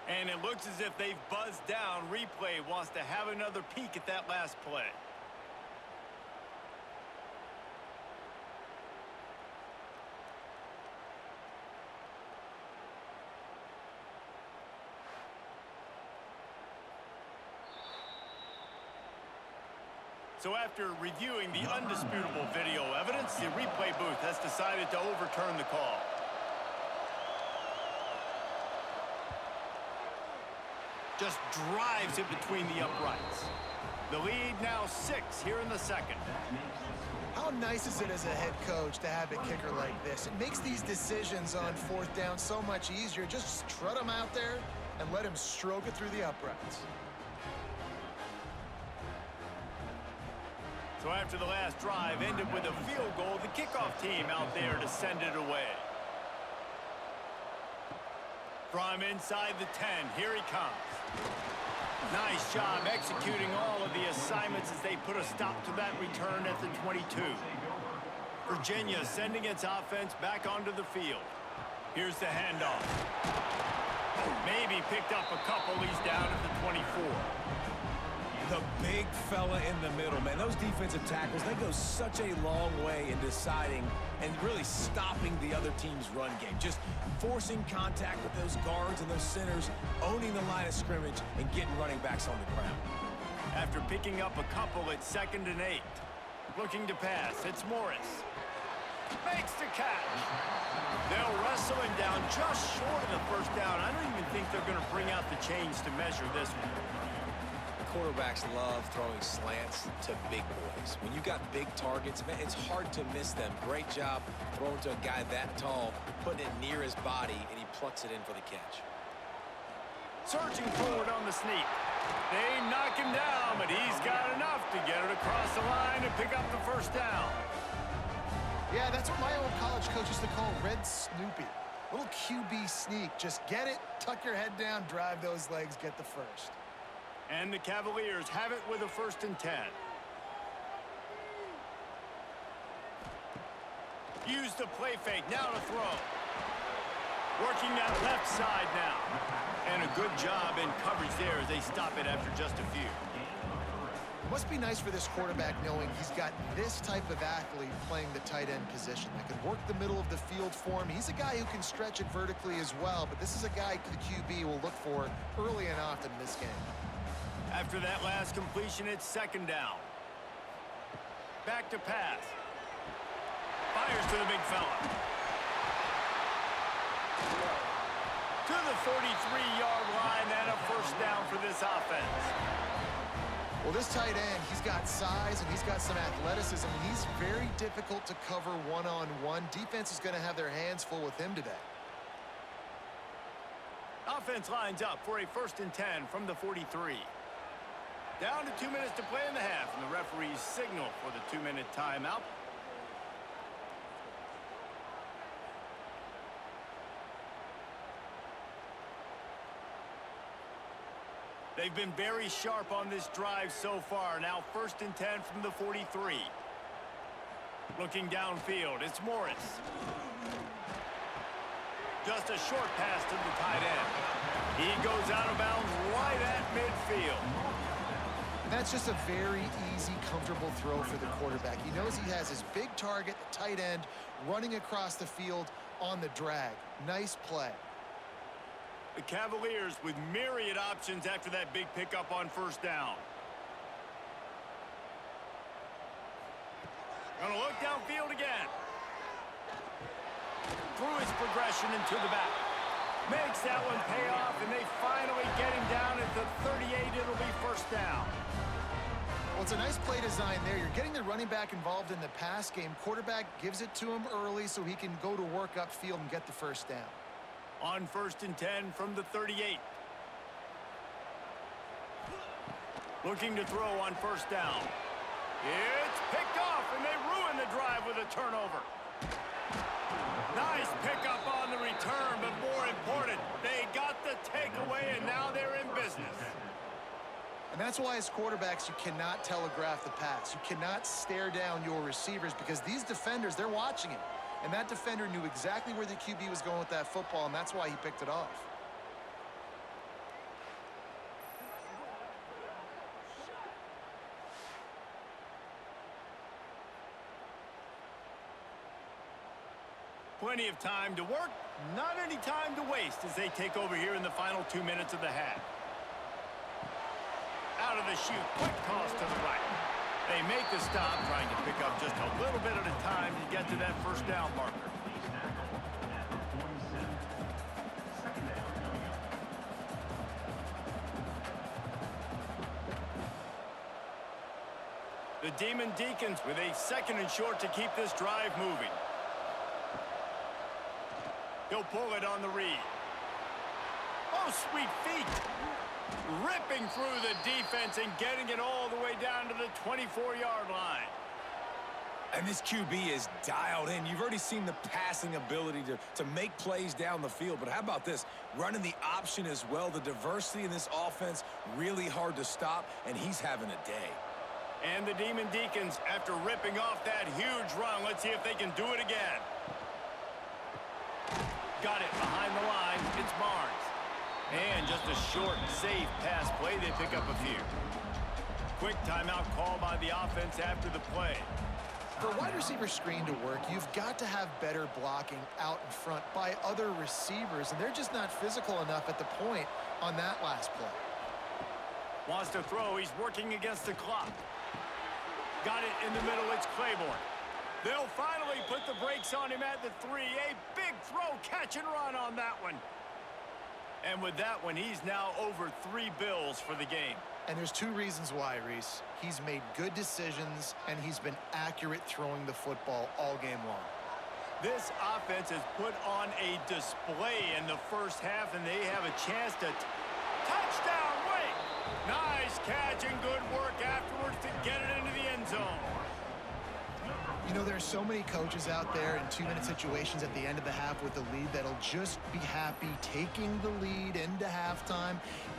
And it looks as if they've buzzed down. Replay wants to have another peek at that last play. So after reviewing the undisputable video evidence, the replay booth has decided to overturn the call. Just drives it between the uprights. The lead now 6 here in the 2nd. How nice is it as a head coach to have a kicker like this? It makes these decisions on 4th down so much easier. Just strut him out there and let him stroke it through the uprights. So after the last drive ended with a field goal, the kickoff team out there to send it away. From inside the 10, here he comes. Nice job executing all of the assignments as they put a stop to that return at the 22. Virginia sending its offense back onto the field. Here's the handoff. Maybe picked up a couple. He's down at the 24. The big fella in the middle, man. Those defensive tackles, they go such a long way in deciding and really stopping the other team's run game. Just forcing contact with those guards and those centers, owning the line of scrimmage, and getting running backs on the ground. After picking up a couple, it's 2nd and 8. Looking to pass, it's Morris. Makes the catch. They'll wrestle him down just short of the first down. I don't even think they're going to bring out the chains to measure this one. Quarterbacks love throwing slants to big boys. When you got big targets, man, it's hard to miss them. Great job throwing to a guy that tall, putting it near his body, and he plucks it in for the catch. Surging forward on the sneak. They knock him down, but he's got enough to get it across the line and pick up the first down. Yeah, that's what my old college coach used to call Red Snoopy. Little QB sneak. Just get it, tuck your head down, drive those legs, get the first. And the Cavaliers have it with a 1st and 10. Use the play fake, now to throw. Working that left side now. And a good job in coverage there as they stop it after just a few. It must be nice for this quarterback knowing he's got this type of athlete playing the tight end position that can work the middle of the field for him. He's a guy who can stretch it vertically as well, but this is a guy the QB will look for early and often in this game. After that last completion, it's 2nd down. Back to pass. Fires to the big fella. To the 43-yard line and a 1st down for this offense. Well, this tight end, he's got size and he's got some athleticism. And he's very difficult to cover one-on-one. Defense is going to have their hands full with him today. Offense lines up for a 1st and 10 from the 43. Down to 2 minutes to play in the half, and the referees signal for the 2-minute timeout. They've been very sharp on this drive so far. Now 1st and 10 from the 43. Looking downfield, it's Morris. Just a short pass to the tight end. He goes out of bounds right at midfield. That's just a very easy, comfortable throw for the quarterback. He knows he has his big target, the tight end, running across the field on the drag. Nice play. The Cavaliers with myriad options after that big pickup on 1st down. Gonna look downfield again. Through his progression into the back. Makes that one pay off, and they finally get him down at the 38. It'll be 1st down. Well, it's a nice play design there. You're getting the running back involved in the pass game. Quarterback gives it to him early so he can go to work upfield and get the 1st down. On 1st and 10 from the 38. Looking to throw on 1st down. It's picked off, and they ruin the drive with a turnover. Nice pickup on the return, but more important, they got the takeaway, and now they're in business. And that's why as quarterbacks, you cannot telegraph the pass. You cannot stare down your receivers because these defenders, they're watching it. And that defender knew exactly where the QB was going with that football, and that's why he picked it off. Plenty of time to work, not any time to waste as they take over here in the final 2 minutes of the half. Out of the chute, quick toss to the right. They make the stop, trying to pick up just a little bit at a time to get to that 1st down marker. The Demon Deacons with a 2nd and short to keep this drive moving. He'll pull it on the read. Oh, sweet feet. Ripping through the defense and getting it all the way down to the 24-yard line. And this QB is dialed in. You've already seen the passing ability to make plays down the field. But how about this? Running the option as well. The diversity in this offense, really hard to stop, and he's having a day. And the Demon Deacons, after ripping off that huge run, let's see if they can do it again. Got it behind the line. It's Barnes. And just a short, safe pass play. They pick up a few. Quick timeout call by the offense after the play. For a wide receiver screen to work, you've got to have better blocking out in front by other receivers, and they're just not physical enough at the point on that last play. Wants to throw. He's working against the clock. Got it in the middle. It's Claiborne. They'll finally put the brakes on him at the 3. A big throw, catch and run on that one. And with that one, he's now over 3 bills for the game. And there's 2 reasons why, Reese. He's made good decisions, and he's been accurate throwing the football all game long. This offense has put on a display in the first half, and they have a chance to touchdown. Wait! Nice catch and good work afterwards to get it into the end zone. You know, there's so many coaches out there in 2-minute situations at the end of the half with the lead that'll just be happy taking the lead into halftime.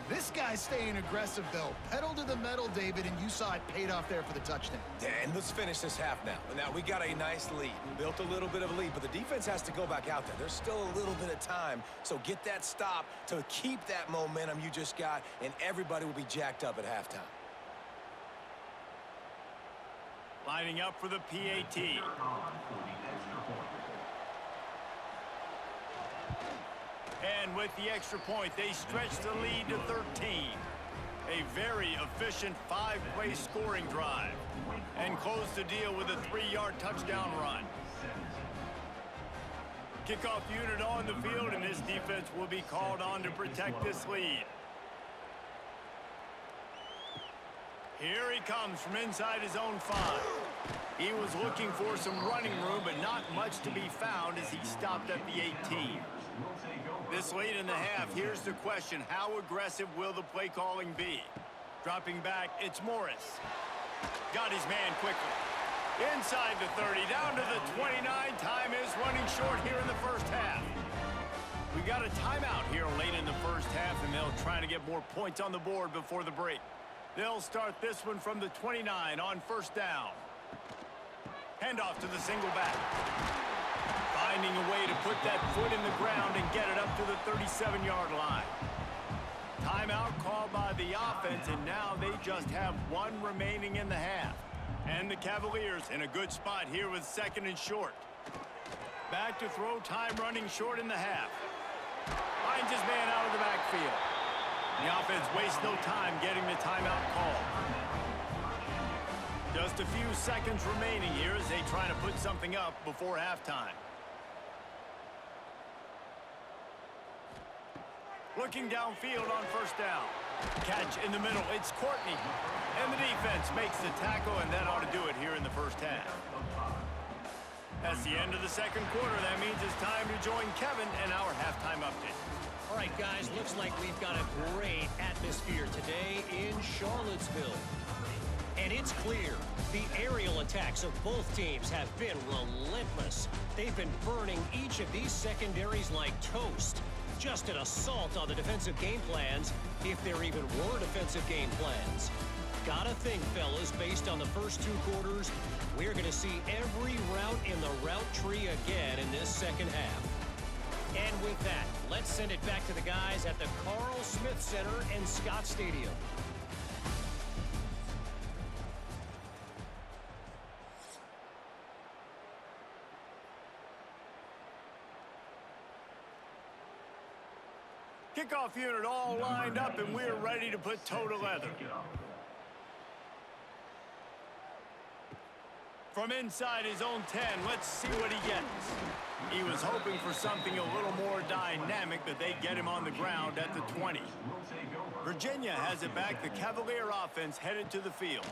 This guy's staying aggressive, though. Pedal to the metal, David, and you saw it paid off there for the touchdown. And let's finish this half now. Now, we got a nice lead. Built a little bit of a lead, but the defense has to go back out there. There's still a little bit of time, so get that stop to keep that momentum you just got, and everybody will be jacked up at halftime. Lining up for the PAT. And with the extra point, they stretch the lead to 13. A very efficient 5-play scoring drive. And close the deal with a 3-yard touchdown run. Kickoff unit on the field, and this defense will be called on to protect this lead. Here he comes from inside his own 5. He was looking for some running room, but not much to be found as he stopped at the 18. This late in the half, here's the question. How aggressive will the play calling be? Dropping back, it's Morris. Got his man quickly. Inside the 30, down to the 29. Time is running short here in the first half. We got a timeout here late in the first half, and they'll try to get more points on the board before the break. They'll start this one from the 29 on first down. Handoff to the single back. Finding a way to put that foot in the ground and get it up to the 37-yard line. Timeout called by the offense, and now they just have 1 remaining in the half. And the Cavaliers in a good spot here with 2nd and short. Back to throw, time running short in the half. Finds his man out of the backfield. The offense wastes no time getting the timeout call. Just a few seconds remaining here as they try to put something up before halftime. Looking downfield on first down. Catch in the middle. It's Courtney. And the defense makes the tackle, and that ought to do it here in the first half. That's the end of the second quarter. That means it's time to join Kevin and our halftime update. All right, guys, looks like we've got a great atmosphere today in Charlottesville. And it's clear the aerial attacks of both teams have been relentless. They've been burning each of these secondaries like toast. Just an assault on the defensive game plans, if there even were defensive game plans. Gotta think, fellas, based on the first 2 quarters, we're going to see every route in the route tree again in this second half. And with that, let's send it back to the guys at the Carl Smith Center in Scott Stadium. Kickoff unit all lined up, and we're ready to put toe to leather. From inside his own 10, let's see what he gets. He was hoping for something a little more dynamic, but they get him on the ground at the 20. Virginia has it back. The Cavalier offense headed to the field.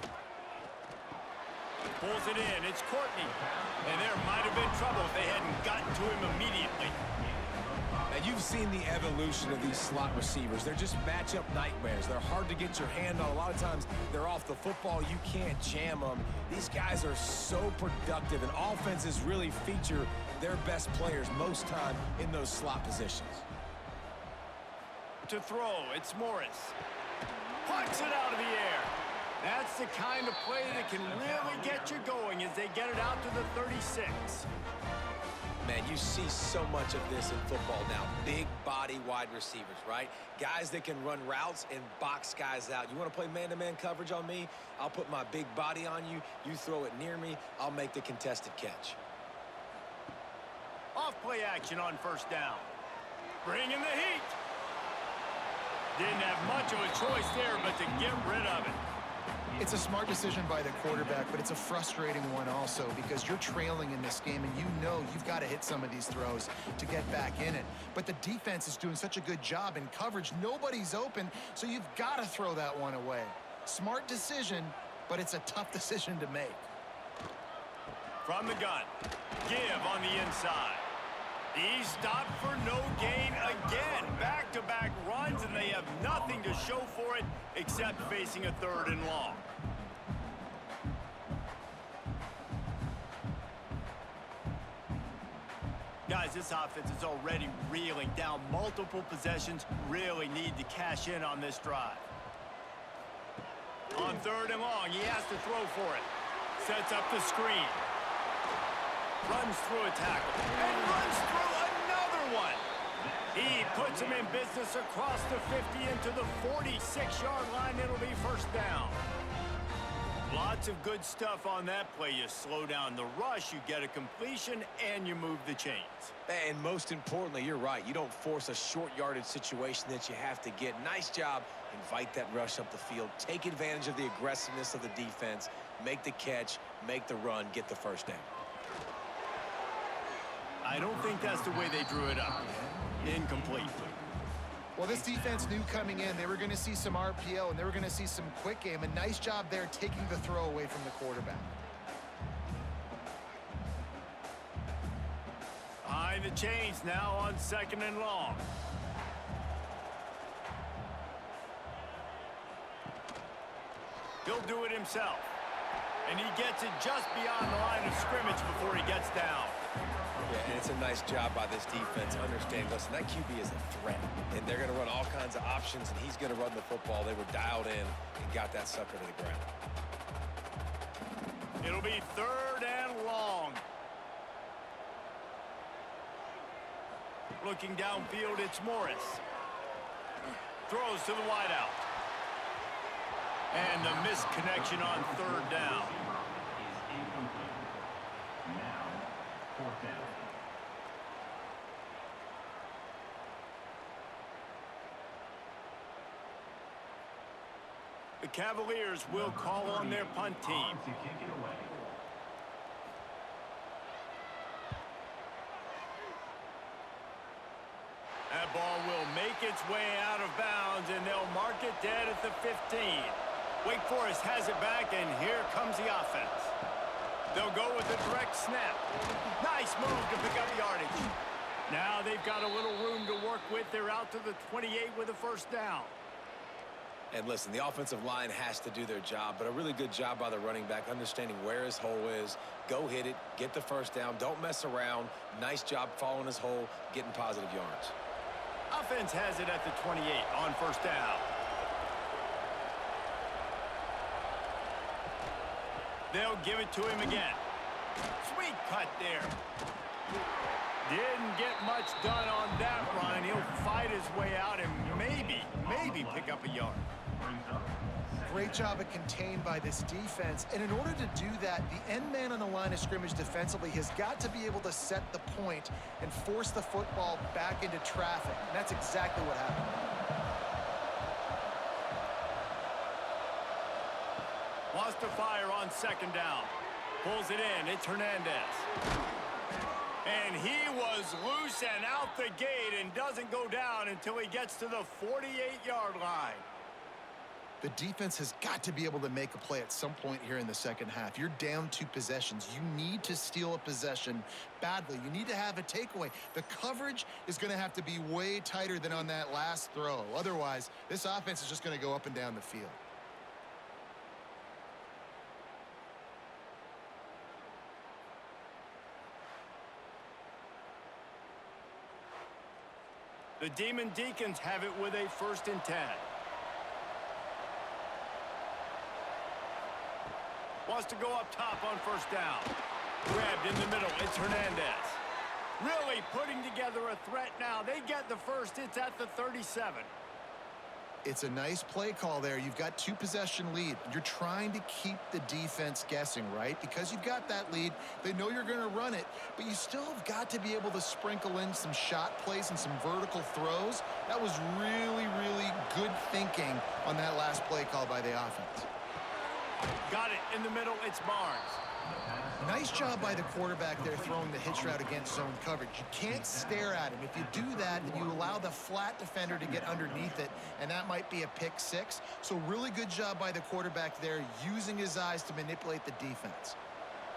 Pulls it in. It's Courtney. And there might have been trouble if they hadn't gotten to him immediately. And you've seen the evolution of these slot receivers. They're just matchup nightmares. They're hard to get your hand on. A lot of times they're off the football. You can't jam them. These guys are so productive, and offenses really feature their best players most time in those slot positions. To throw, it's Morris. Plucks it out of the air. That's the kind of play that can really get you going as they get it out to the 36. Man, you see so much of this in football now. Big body wide receivers, right? Guys that can run routes and box guys out. You want to play man-to-man coverage on me? I'll put my big body on you. You throw it near me, I'll make the contested catch. Off-play action on first down. Bring in the heat. Didn't have much of a choice there, but to get rid of it. It's a smart decision by the quarterback, but it's a frustrating one also because you're trailing in this game and you know you've got to hit some of these throws to get back in it. But the defense is doing such a good job in coverage. Nobody's open, so you've got to throw that one away. Smart decision, but it's a tough decision to make. From the gun. Give on the inside. He stopped for no gain again. Back-to-back runs, and they have nothing to show for it except facing a 3rd and long. Guys, this offense is already reeling down multiple possessions. Really need to cash in on this drive. On 3rd and long, he has to throw for it. Sets up the screen. Runs through a tackle. And runs through another one. He puts him in business across the 50 into the 46-yard line. It'll be first down. Lots of good stuff on that play. You slow down the rush, you get a completion, and you move the chains. And most importantly, you're right. You don't force a short yardage situation that you have to get. Nice job. Invite that rush up the field. Take advantage of the aggressiveness of the defense. Make the catch, make the run, get the first down. I don't think that's the way they drew it up. Incomplete. Well, this defense knew coming in they were going to see some RPO and they were going to see some quick game. A nice job there taking the throw away from the quarterback. Behind the chains now on 2nd and long. He'll do it himself. And he gets it just beyond the line of scrimmage before he gets down. Yeah, and it's a nice job by this defense. Understand, listen, that QB is a threat. And they're going to run all kinds of options, and he's going to run the football. They were dialed in and got that sucker to the ground. It'll be 3rd and long. Looking downfield, it's Morris. Throws to the wideout. And the missed connection on 3rd down. Is incomplete. Now, 4th down. The Cavaliers will call on their punt team. To kick it away. That ball will make its way out of bounds, and they'll mark it dead at the 15. Wake Forest has it back, and here comes the offense. They'll go with a direct snap. Nice move to pick up yardage. Now they've got a little room to work with. They're out to the 28 with a first down. And listen, the offensive line has to do their job, but a really good job by the running back, understanding where his hole is. Go hit it, get the first down, don't mess around. Nice job following his hole, getting positive yards. Offense has it at the 28 on first down. They'll give it to him again. Sweet cut there. Didn't get much done on that run. He'll fight his way out and maybe pick up a yard. Great job of contained by this defense. And in order to do that, the end man on the line of scrimmage defensively has got to be able to set the point and force the football back into traffic. And that's exactly what happened. Wants to fire on 2nd down. Pulls it in. It's Hernandez. And he was loose and out the gate and doesn't go down until he gets to the 48-yard line. The defense has got to be able to make a play at some point here in the second half. You're down 2 possessions. You need to steal a possession badly. You need to have a takeaway. The coverage is going to have to be way tighter than on that last throw. Otherwise, this offense is just going to go up and down the field. The Demon Deacons have it with a 1st and 10. Wants to go up top on first down. Grabbed in the middle. It's Hernandez. Really putting together a threat now. They get the first. It's at the 37. It's a nice play call there. You've got 2-possession lead. You're trying to keep the defense guessing, right? Because you've got that lead, they know you're going to run it, but you still have got to be able to sprinkle in some shot plays and some vertical throws. That was really, really good thinking on that last play call by the offense. Got it in the middle. It's Barnes. Nice job by the quarterback there throwing the hitch route against zone coverage. You can't stare at him. If you do that, then you allow the flat defender to get underneath it, and that might be a pick six. So really good job by the quarterback there, using his eyes to manipulate the defense.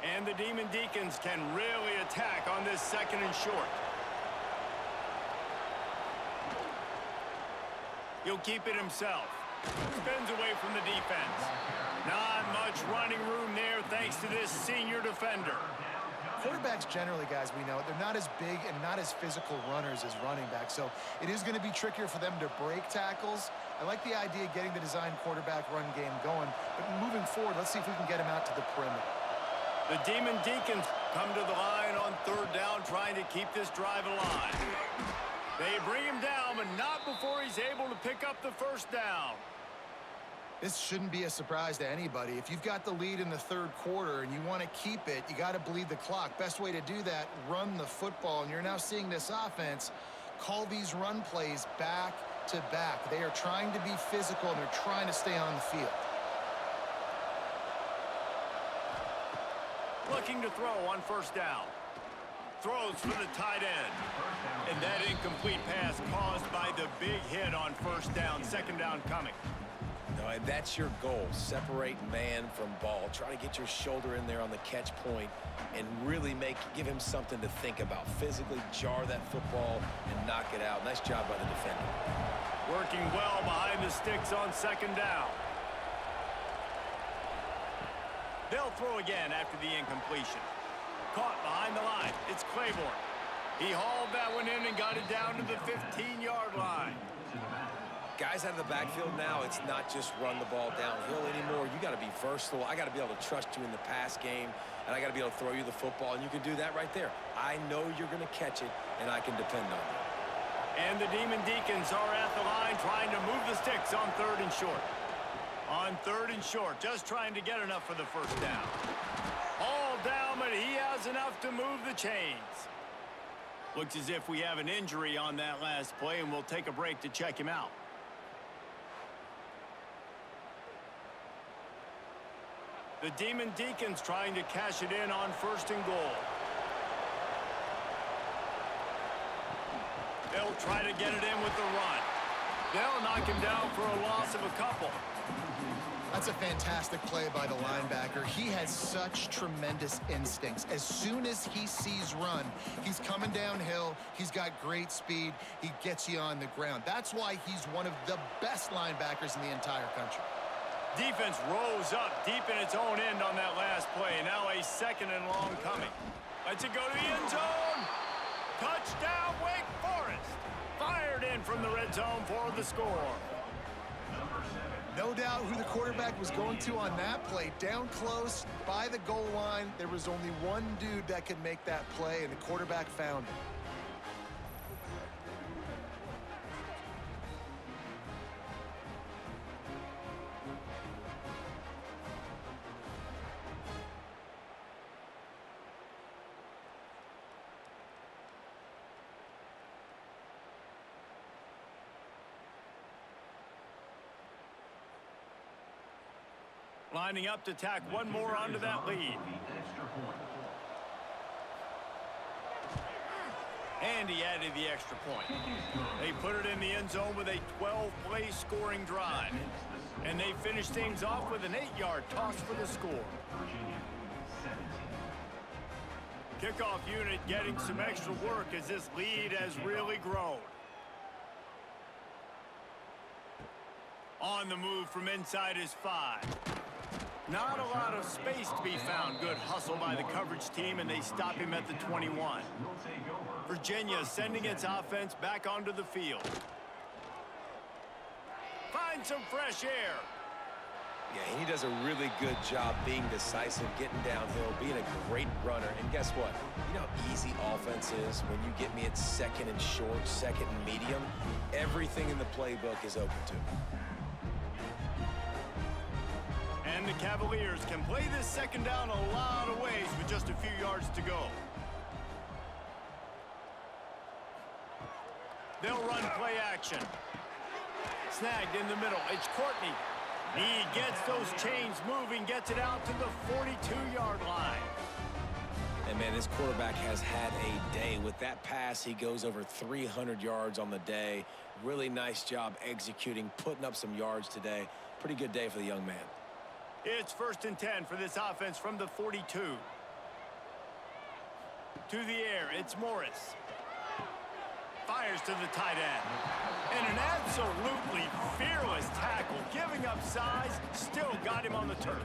And the Demon Deacons can really attack on this 2nd and short. He'll keep it himself. Spins away from the defense. Not much running room there thanks to this senior defender. Quarterbacks generally, guys, we know, they're not as big and not as physical runners as running backs, so it is going to be trickier for them to break tackles. I like the idea of getting the design quarterback run game going, but moving forward, let's see if we can get him out to the perimeter. The Demon Deacons come to the line on 3rd down, trying to keep this drive alive. They bring him down, but not before he's able to pick up the 1st down. This shouldn't be a surprise to anybody. If you've got the lead in the 3rd quarter and you want to keep it, you got to bleed the clock. Best way to do that, run the football. And you're now seeing this offense call these run plays back to back. They are trying to be physical, and they're trying to stay on the field. Looking to throw on 1st down. Throws for the tight end. And that incomplete pass caused by the big hit on 1st down. 2nd down coming. No, and that's your goal. Separate man from ball. Try to get your shoulder in there on the catch point and really give him something to think about. Physically jar that football and knock it out. Nice job by the defender. Working well behind the sticks on 2nd down. They'll throw again after the incompletion. Caught behind the line. It's Claiborne. He hauled that one in and got it down to the 15-yard line. Guys out of the backfield now, it's not just run the ball downhill anymore. You got to be versatile. I got to be able to trust you in the pass game, and I got to be able to throw you the football, and you can do that right there. I know you're going to catch it, and I can depend on you. And the Demon Deacons are at the line trying to move the sticks on 3rd and short. On 3rd and short, just trying to get enough for the 1st down. All down, but he has enough to move the chains. Looks as if we have an injury on that last play, and we'll take a break to check him out. The Demon Deacons trying to cash it in on 1st and goal. They'll try to get it in with the run. They'll knock him down for a loss of a couple. That's a fantastic play by the linebacker. He has such tremendous instincts. As soon as he sees run, he's coming downhill. He's got great speed. He gets you on the ground. That's why he's one of the best linebackers in the entire country. Defense rose up deep in its own end on that last play. Now a 2nd and long coming. Lets it go to the end zone. Touchdown, Wake Forest. Fired in from the red zone for the score. No doubt who the quarterback was going to on that play. Down close, by the goal line. There was only one dude that could make that play, and the quarterback found it. Lining up to tack one more onto that lead. And he added the extra point. They put it in the end zone with a 12-play scoring drive. And they finish things off with an 8-yard toss for the score. Kickoff unit getting some extra work as this lead has really grown. On the move from inside his 5. Not a lot of space to be found. Good hustle by the coverage team, and they stop him at the 21. Virginia sending its offense back onto the field. Find some fresh air. Yeah, he does a really good job being decisive, getting downhill, being a great runner. And guess what? You know how easy offense is when you get me at second and short, second and medium? Everything in the playbook is open to me. And the Cavaliers can play this second down a lot of ways with just a few yards to go. They'll run play action. Snagged in the middle. It's Courtney. He gets those chains moving, gets it out to the 42-yard line. And, man, this quarterback has had a day. With that pass, he goes over 300 yards on the day. Really nice job executing, putting up some yards today. Pretty good day for the young man. It's 1st and 10 for this offense from the 42. To the air, it's Morris. Fires to the tight end. And an absolutely fearless tackle, giving up size, still got him on the turf.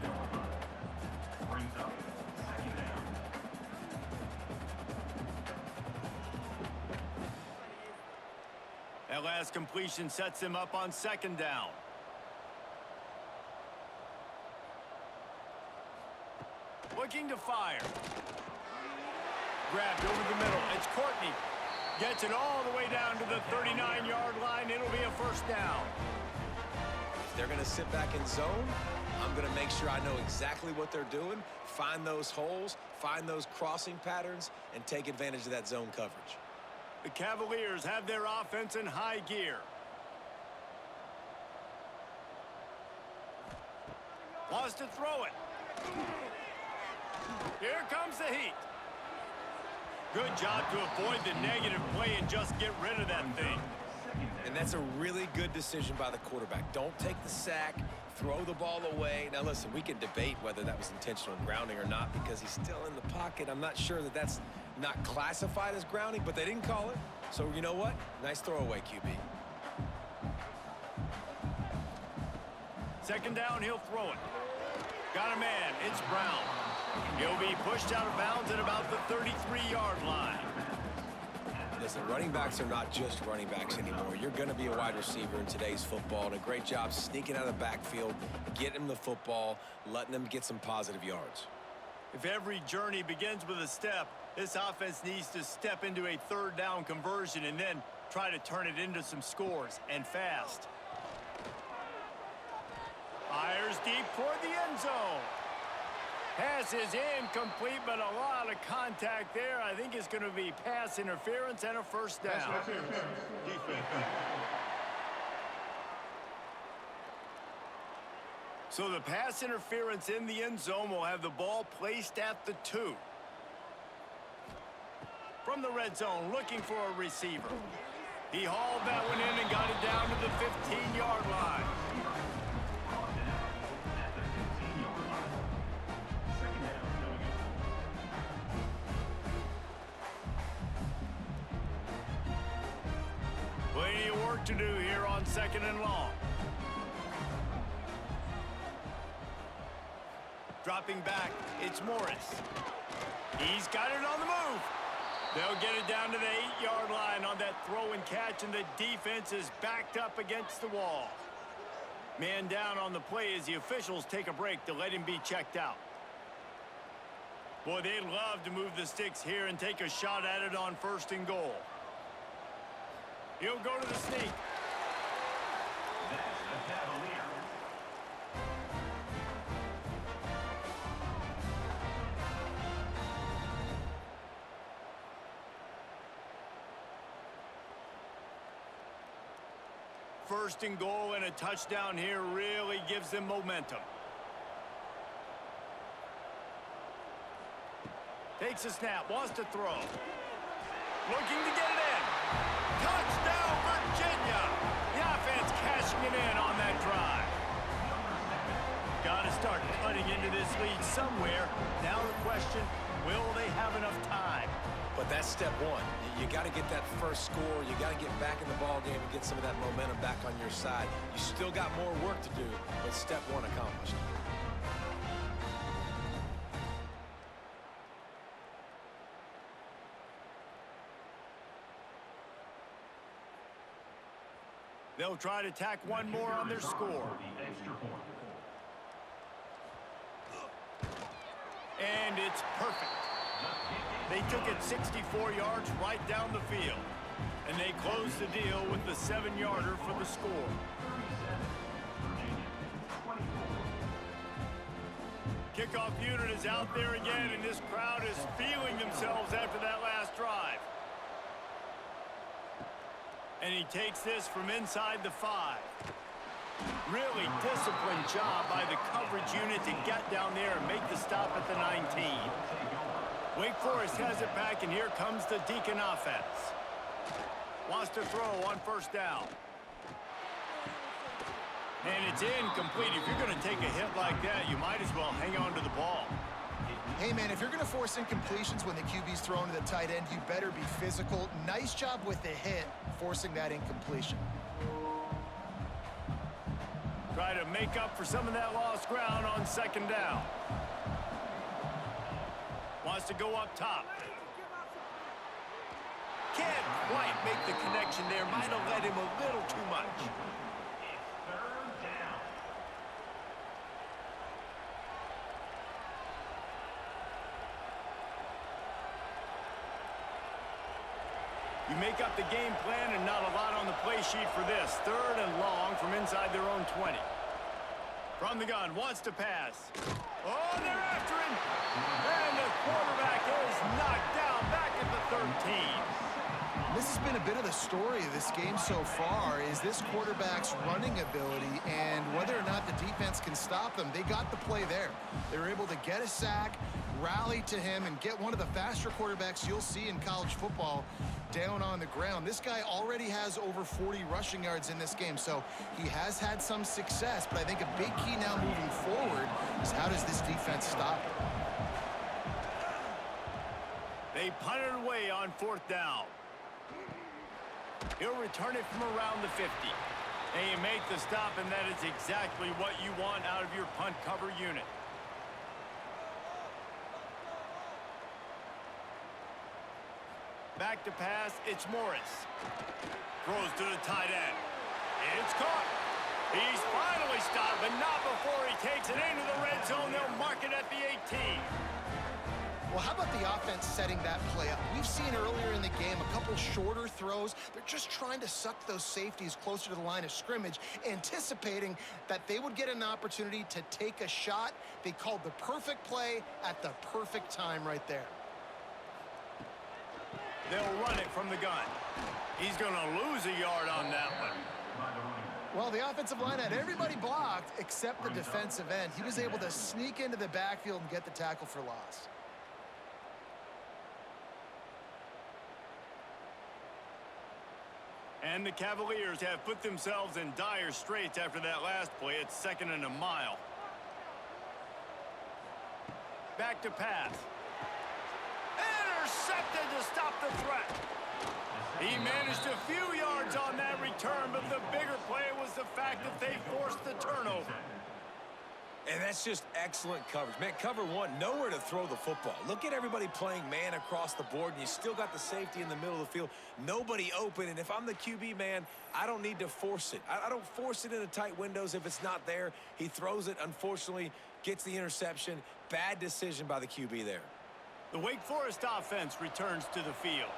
Brings up second down. That last completion sets him up on 2nd down. Looking to fire. Grabbed over the middle. It's Courtney. Gets it all the way down to the 39-yard line. It'll be a 1st down. If they're going to sit back in zone, I'm going to make sure I know exactly what they're doing, find those holes, find those crossing patterns, and take advantage of that zone coverage. The Cavaliers have their offense in high gear. Wants to throw it. Here comes the heat. Good job to avoid the negative play and just get rid of that thing. And that's a really good decision by the quarterback. Don't take the sack, throw the ball away. Now, listen, we can debate whether that was intentional grounding or not because he's still in the pocket. I'm not sure that that's not classified as grounding, but they didn't call it. So, you know what? Nice throwaway, QB. 2nd down, he'll throw it. Got a man. It's Brown. He'll be pushed out of bounds at about the 33-yard line. Listen, running backs are not just running backs anymore. You're going to be a wide receiver in today's football, and a great job sneaking out of the backfield, getting them the football, letting them get some positive yards. If every journey begins with a step, this offense needs to step into a 3rd down conversion and then try to turn it into some scores, and fast. Fires deep toward the end zone. Pass is incomplete, but a lot of contact there. I think it's going to be pass interference and a 1st down. So the pass interference in the end zone will have the ball placed at the 2. From the red zone, looking for a receiver. He hauled that one in and got it down to the 15-yard line. Plenty of work to do here on 2nd and long. Dropping back, it's Morris. He's got it on the move. They'll get it down to the 8-yard line on that throw and catch, and the defense is backed up against the wall. Man down on the play as the officials take a break to let him be checked out. Boy, they'd love to move the sticks here and take a shot at it on 1st and goal. He'll go to the sneak. That's the Cavaliers. First and goal and a touchdown here really gives them momentum. Takes a snap, wants to throw. Looking to get it in. Touchdown, Virginia! The offense cashing it in on that drive. Got to start cutting into this lead somewhere. Now the question, will they have enough time? But that's step one. You got to get that first score. You got to get back in the ball game and get some of that momentum back on your side. You still got more work to do, but step one accomplished. They'll try to tack one more on their score. The extra point. And it's perfect. They took it 64 yards right down the field. And they closed the deal with the 7-yarder for the score. Kickoff unit is out there again, and this crowd is feeling themselves after that last drive. And he takes this from inside the 5. Really disciplined job by the coverage unit to get down there and make the stop at the 19. Wake Forest has it back, and here comes the Deacon offense. Wants to throw on first down. And it's incomplete. If you're going to take a hit like that, you might as well hang on to the ball. Hey, man, if you're going to force incompletions when the QB's thrown to the tight end, you better be physical. Nice job with the hit, forcing that incompletion. Try to make up for some of that lost ground on second down. Wants to go up top. Can't quite make the connection there. Might have led him a little too much. Third down. You make up the game plan and not a lot on the play sheet for this. 3rd and long from inside their own 20. From the gun, wants to pass. Oh, they're after him. And the quarterback is knocked down back at the 13. This has been a bit of the story of this game so far, is this quarterback's running ability and whether or not the defense can stop them. They got the play there. They were able to get a sack, rally to him, and get one of the faster quarterbacks you'll see in college football down on the ground. This guy already has over 40 rushing yards in this game, so he has had some success, but I think a big key now moving forward is how does this defense stop him? They punt it away on 4th down. He'll return it from around the 50. And you make the stop, and that is exactly what you want out of your punt cover unit. Back to pass, it's Morris. Throws to the tight end. It's caught. He's finally stopped, but not before he takes it into the red zone. They'll mark it at the 18. Well, how about the offense setting that play up? We've seen earlier in the game a couple shorter throws. They're just trying to suck those safeties closer to the line of scrimmage, anticipating that they would get an opportunity to take a shot. They called the perfect play at the perfect time right there. They'll run it from the gun. He's going to lose a yard on that one. Well, the offensive line had everybody blocked except the defensive end. He was able to sneak into the backfield and get the tackle for loss. And the Cavaliers have put themselves in dire straits after that last play. It's 2nd and a mile. Back to pass. Intercepted to stop the threat. He managed a few yards on that return, but the bigger play was the fact that they forced the turnover. And that's just excellent coverage. Man, cover one, nowhere to throw the football. Look at everybody playing man across the board, and you still got the safety in the middle of the field. Nobody open, and if I'm the QB, man, I don't need to force it. I don't force it into tight windows if it's not there. He throws it, unfortunately, gets the interception. Bad decision by the QB there. The Wake Forest offense returns to the field.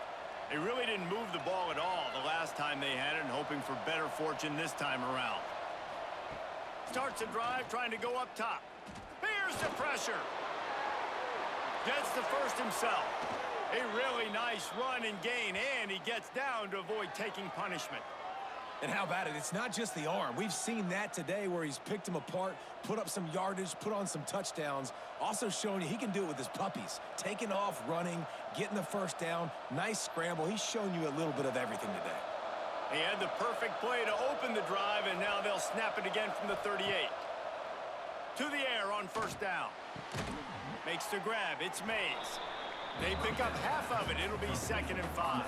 They really didn't move the ball at all the last time they had it, and hoping for better fortune this time around. Starts the drive, trying to go up top. Here's the pressure. Gets the first himself. A really nice run and gain, and he gets down to avoid taking punishment. And how about it? It's not just the arm. We've seen that today where he's picked him apart, put up some yardage, put on some touchdowns. Also showing you he can do it with his puppies. Taking off, running, getting the first down. Nice scramble. He's shown you a little bit of everything today. He had the perfect play to open the drive, and now they'll snap it again from the 38. To the air on first down. Makes the grab. It's Mays. They pick up half of it. It'll be 2nd and 5.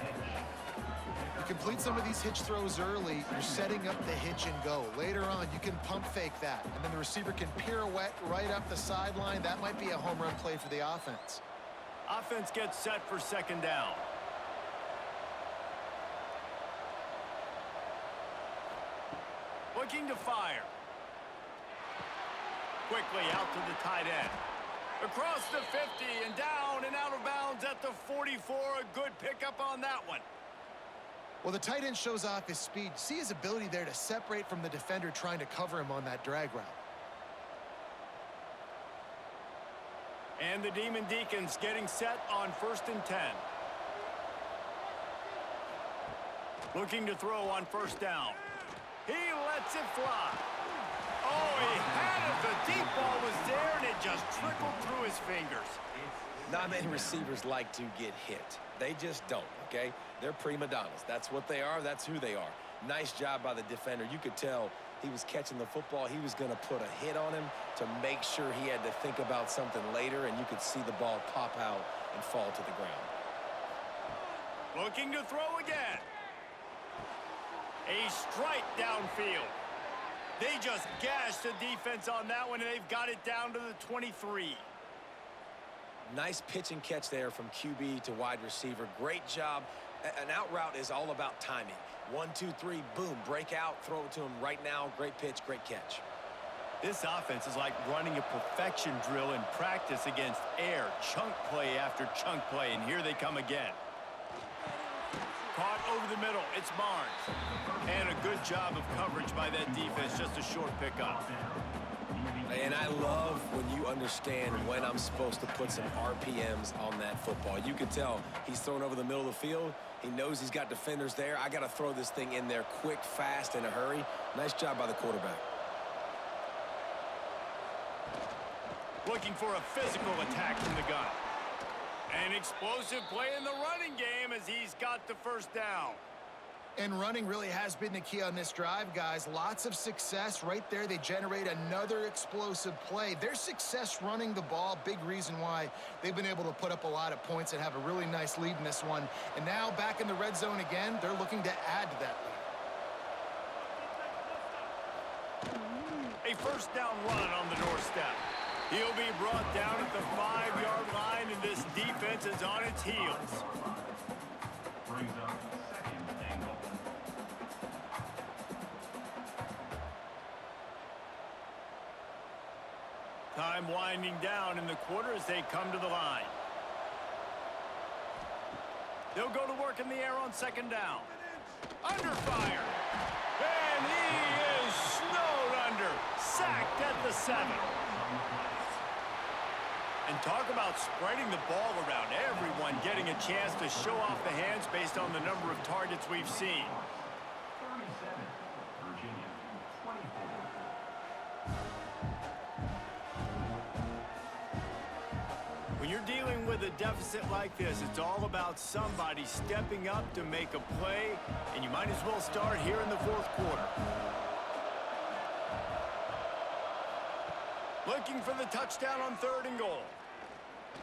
You complete some of these hitch throws early, you're setting up the hitch and go. Later on, you can pump fake that, and then the receiver can pirouette right up the sideline. That might be a home run play for the offense. Offense gets set for 2nd down. Looking to fire. Quickly out to the tight end. Across the 50 and down and out of bounds at the 44. A good pickup on that one. Well, the tight end shows off his speed. See his ability there to separate from the defender trying to cover him on that drag route. And the Demon Deacons getting set on 1st and 10. Looking to throw on 1st down. He lets it fly. Oh, he had it. The deep ball was there, and it just trickled through his fingers. Not many receivers like to get hit. They just don't, okay? They're prima donnas. That's what they are. That's who they are. Nice job by the defender. You could tell he was catching the football. He was going to put a hit on him to make sure he had to think about something later, and you could see the ball pop out and fall to the ground. Looking to throw again. A strike downfield. They just gashed the defense on that one, and they've got it down to the 23. Nice pitch and catch there from QB to wide receiver. Great job. An out route is all about timing. 1, 2, 3, boom, break out, throw it to him right now. Great pitch, great catch. This offense is like running a perfection drill in practice against air. Chunk play after chunk play, and here they come again. Caught over the middle. It's Barnes. And a good job of coverage by that defense. Just a short pickup. And I love when you understand when I'm supposed to put some RPMs on that football. You can tell he's thrown over the middle of the field. He knows he's got defenders there. I got to throw this thing in there quick, fast, in a hurry. Nice job by the quarterback. Looking for a physical attack from the gun. An explosive play in the running game as he's got the 1st down. And running really has been the key on this drive, guys. Lots of success right there. They generate another explosive play. Their success running the ball, big reason why they've been able to put up a lot of points and have a really nice lead in this one. And now back in the red zone again, they're looking to add to that lead. A 1st down run on the doorstep. He'll be brought down at the 5-yard line, and this defense is on its heels. Brings up 2nd and goal. Time winding down in the quarter as they come to the line. They'll go to work in the air on 2nd down. Under fire. And he is snowed under. Sacked at the 7. And talk about spreading the ball around. Everyone getting a chance to show off the hands based on the number of targets we've seen. 37, Virginia, 24. When you're dealing with a deficit like this, it's all about somebody stepping up to make a play, and you might as well start here in the 4th quarter. Looking for the touchdown on 3rd and goal.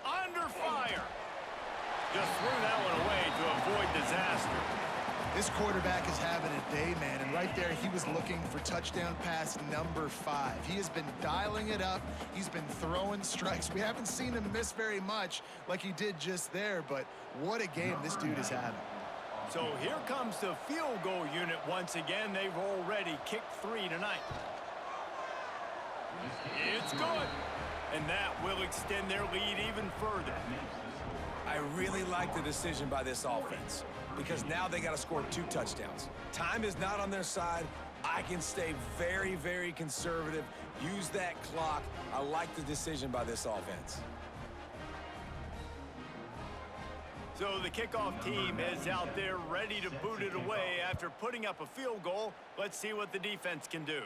Under fire. Just threw that one away to avoid disaster. This quarterback is having a day, man, and right there he was looking for touchdown pass number 5. He has been dialing it up. He's been throwing strikes. We haven't seen him miss very much like he did just there, but what a game this dude is having. So here comes the field goal unit once again. They've already kicked 3 tonight. It's good. And that will extend their lead even further. I really like the decision by this offense because now they got to score 2 touchdowns. Time is not on their side. I can stay very, very conservative. Use that clock. I like the decision by this offense. So the kickoff team is out there ready to boot it away after putting up a field goal. Let's see what the defense can do.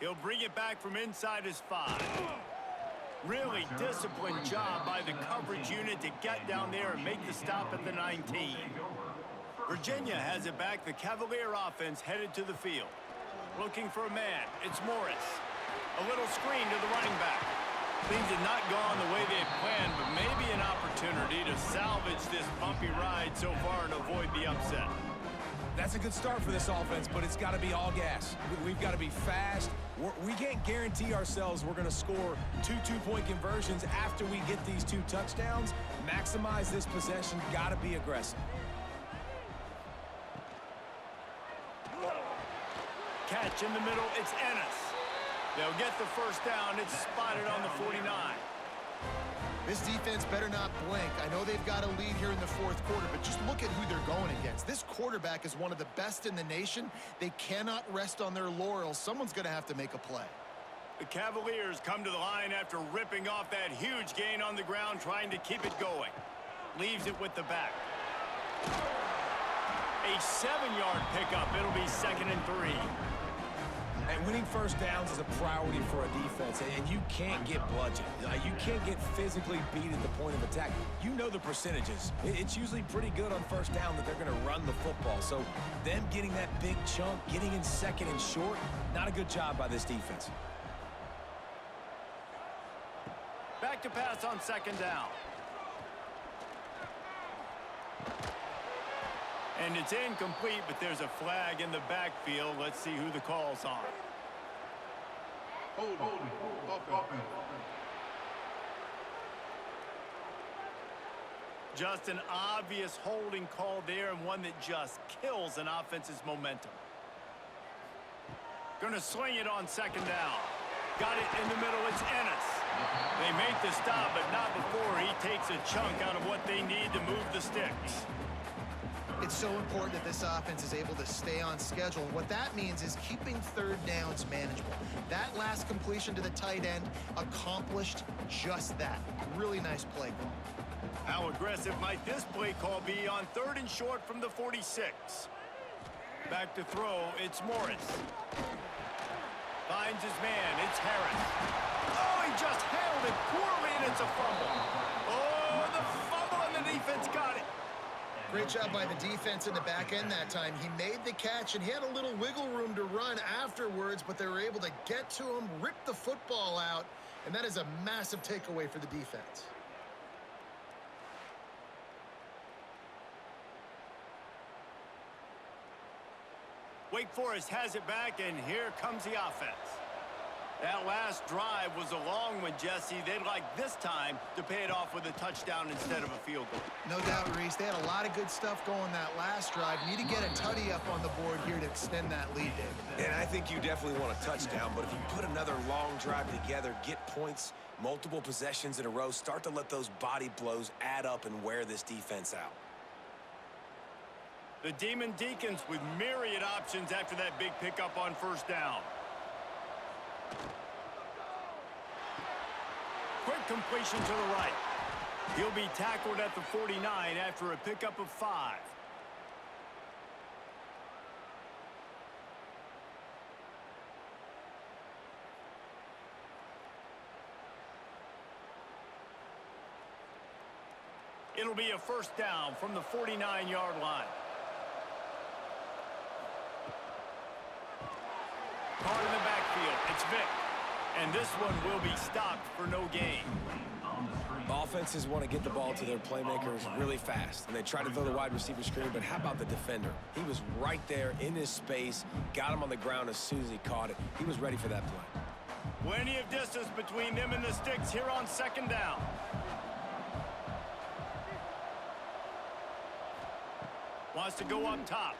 He'll bring it back from inside his 5. Really disciplined job by the coverage unit to get down there and make the stop at the 19. Virginia has it back. The Cavalier offense headed to the field. Looking for a man. It's Morris. A little screen to the running back. Things had not gone the way they had planned, but maybe an opportunity to salvage this bumpy ride so far and avoid the upset. That's a good start for this offense, but it's got to be all gas. We've got to be fast. We can't guarantee ourselves we're going to score 2 two-point conversions after we get these 2 touchdowns. Maximize this possession. Got to be aggressive. Catch in the middle. It's Ennis. They'll get the 1st down. It's spotted on the 49. This defense better not blink. I know they've got a lead here in the fourth quarter, but just look at who they're going against. This quarterback is one of the best in the nation. They cannot rest on their laurels. Someone's going to have to make a play. The Cavaliers come to the line after ripping off that huge gain on the ground, trying to keep it going. Leaves it with the back. A 7-yard pickup. It'll be 2nd and 3. And winning first downs is a priority for a defense, and you can't get bludgeoned. You can't get physically beat at the point of attack. You know the percentages. It's usually pretty good on first down that they're going to run the football. So them getting that big chunk, getting in 2nd and short, not a good job by this defense. Back to pass on 2nd down. And it's incomplete, but there's a flag in the backfield. Let's see who the call's on. Just an obvious holding call there, and one that just kills an offense's momentum. Gonna sling it on 2nd down. Got it in the middle. It's Ennis. They make the stop, but not before he takes a chunk out of what they need to move the sticks. It's so important that this offense is able to stay on schedule. What that means is keeping 3rd downs manageable. That last completion to the tight end accomplished just that. Really nice play call. How aggressive might this play call be on 3rd and short from the 46? Back to throw, it's Morris. Finds his man, it's Harris. Oh, he just handled it poorly, and it's a fumble. Oh, the fumble, and the defense got it. Great job by the defense in the back end that time. He made the catch, and he had a little wiggle room to run afterwards, but they were able to get to him, rip the football out, and that is a massive takeaway for the defense. Wake Forest has it back, and here comes the offense. That last drive was a long one, Jesse. They'd like this time to pay it off with a touchdown instead of a field goal. No doubt, Reese. They had a lot of good stuff going that last drive. Need to get a tutty up on the board here to extend that lead, David. And I think you definitely want a touchdown, but if you put another long drive together, get points, multiple possessions in a row, start to let those body blows add up and wear this defense out. The Demon Deacons with myriad options after that big pickup on 1st down. Quick completion to the right. He'll be tackled at the 49 after a pickup of 5. It'll be a 1st down from the 49-yard line. Caught in the backfield. It's Vic. And this one will be stopped for no gain. Offenses want to get the ball to their playmakers really fast, and they try to throw the wide receiver screen, but how about the defender? He was right there in his space, got him on the ground as soon as he caught it. He was ready for that play. Plenty of distance between them and the sticks here on 2nd down. Wants to go up top.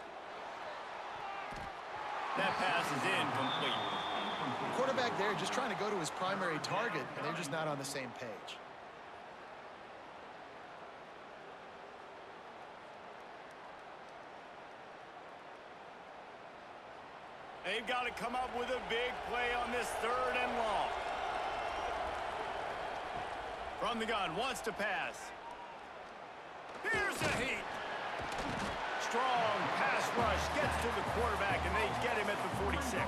That pass is incomplete. The quarterback there just trying to go to his primary target, and they're just not on the same page. They've got to come up with a big play on this 3rd and long. From the gun, wants to pass. Here's a heat. Strong pass rush gets to the quarterback, and they get him at the 46.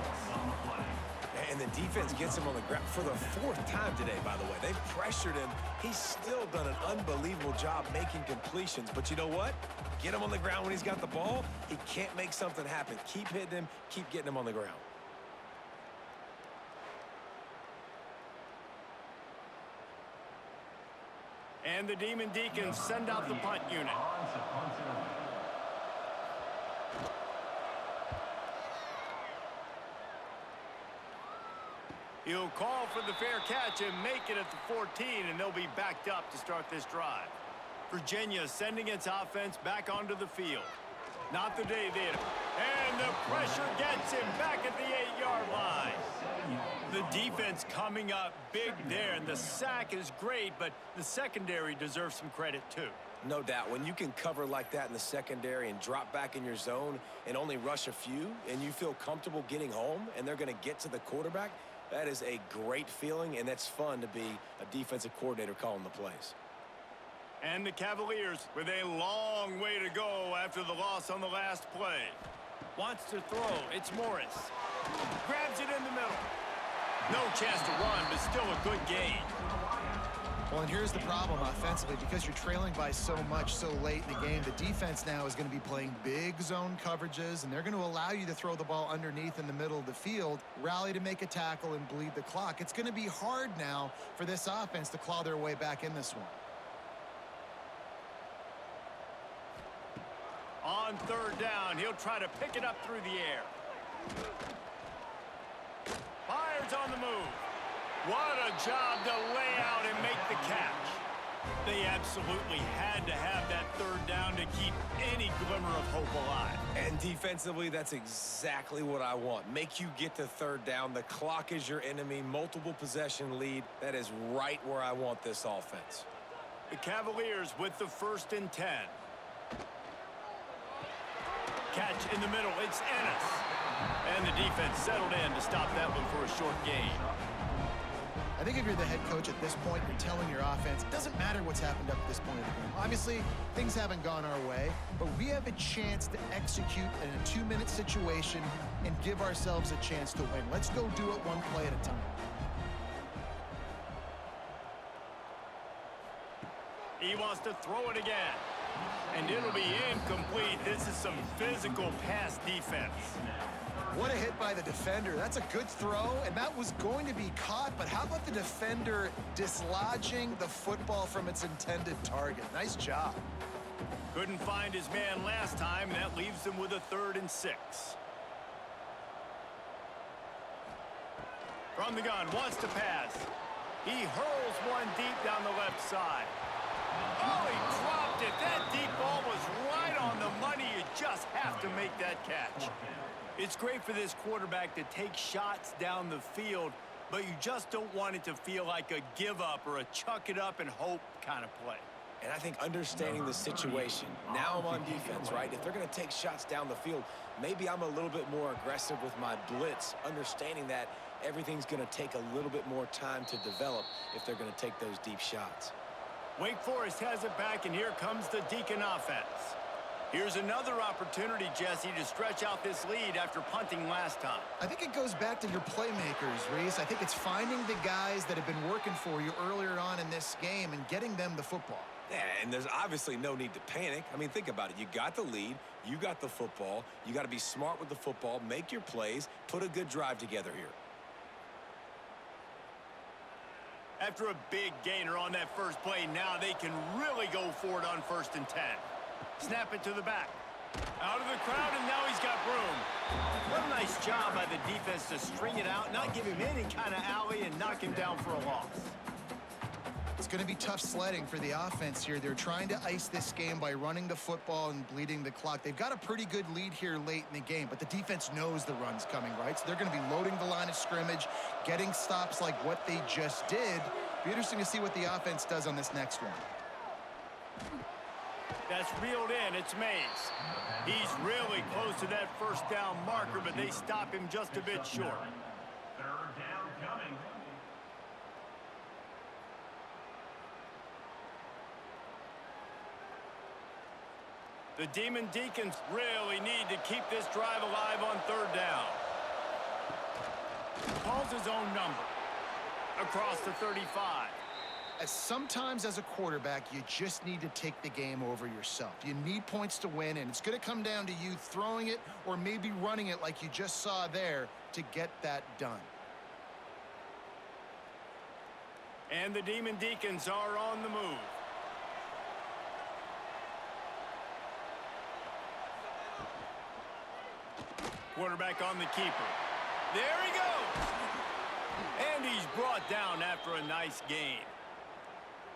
And the defense gets him on the ground for the 4th time today, by the way. They've pressured him. He's still done an unbelievable job making completions. But you know what? Get him on the ground when he's got the ball. He can't make something happen. Keep hitting him. Keep getting him on the ground. And the Demon Deacons send out the punt unit. He'll call for the fair catch and make it at the 14, and they'll be backed up to start this drive. Virginia sending its offense back onto the field. Not the day they had. And the pressure gets him back at the 8-yard line. The defense coming up big there, and the sack is great, but the secondary deserves some credit too. No doubt. When you can cover like that in the secondary and drop back in your zone and only rush a few, and you feel comfortable getting home and they're going to get to the quarterback, that is a great feeling, and that's fun to be a defensive coordinator calling the plays. And the Cavaliers with a long way to go after the loss on the last play. Wants to throw. It's Morris. Grabs it in the middle. No chance to run, but still a good gain. Well, and here's the problem offensively. Because you're trailing by so much so late in the game, the defense now is going to be playing big zone coverages, and they're going to allow you to throw the ball underneath in the middle of the field, rally to make a tackle, and bleed the clock. It's going to be hard now for this offense to claw their way back in this one. On third down, he'll try to pick it up through the air. Fires on the move. What a job to lay out and make the catch. They absolutely had to have that third down to keep any glimmer of hope alive. And defensively, that's exactly what I want. Make you get to third down. The clock is your enemy. Multiple possession lead. That is right where I want this offense. The Cavaliers with the 1st and 10. Catch in the middle. It's Ennis. And the defense settled in to stop that one for a short gain. I think if you're the head coach at this point, you're telling your offense, it doesn't matter what's happened up to this point of the game. Obviously, things haven't gone our way, but we have a chance to execute in a 2-minute situation and give ourselves a chance to win. Let's go do it one play at a time. He wants to throw it again. And it'll be incomplete. This is some physical pass defense. What a hit by the defender. That's a good throw, and that was going to be caught, but how about the defender dislodging the football from its intended target? Nice job. Couldn't find his man last time, and that leaves him with a 3rd and 6. From the gun, wants to pass. He hurls one deep down the left side. Oh, he dropped it. That deep ball was right on the money. You just have to make that catch. It's great for this quarterback to take shots down the field, but you just don't want it to feel like a give-up or a chuck it up and hope kind of play. And I think understanding the situation, now I'm on defense, right? If they're going to take shots down the field, maybe I'm a little bit more aggressive with my blitz, understanding that everything's going to take a little bit more time to develop if they're going to take those deep shots. Wake Forest has it back, and here comes the Deacon offense. Here's another opportunity, Jesse, to stretch out this lead after punting last time. I think it goes back to your playmakers, Reese. I think it's finding the guys that have been working for you earlier on in this game and getting them the football. Yeah, and there's obviously no need to panic. I mean, think about it. You got the lead. You got the football. You got to be smart with the football, make your plays, put a good drive together here. After a big gainer on that first play, now they can really go for it on 1st and 10. Snap it to the back. Out of the crowd, and now he's got room. What a nice job by the defense to string it out, not give him any kind of alley, and knock him down for a loss. It's going to be tough sledding for the offense here. They're trying to ice this game by running the football and bleeding the clock. They've got a pretty good lead here late in the game, but the defense knows the run's coming, right? So they're going to be loading the line of scrimmage, getting stops like what they just did. Be interesting to see what the offense does on this next one. That's reeled in. It's Mays. He's really close to that 1st down marker, but they stop him just a bit short. 3rd down coming. The Demon Deacons really need to keep this drive alive on 3rd down. Calls his own number. Across the 35. Sometimes as a quarterback, you just need to take the game over yourself. You need points to win, and it's going to come down to you throwing it or maybe running it like you just saw there to get that done. And the Demon Deacons are on the move. Quarterback on the keeper. There he goes! And he's brought down after a nice gain.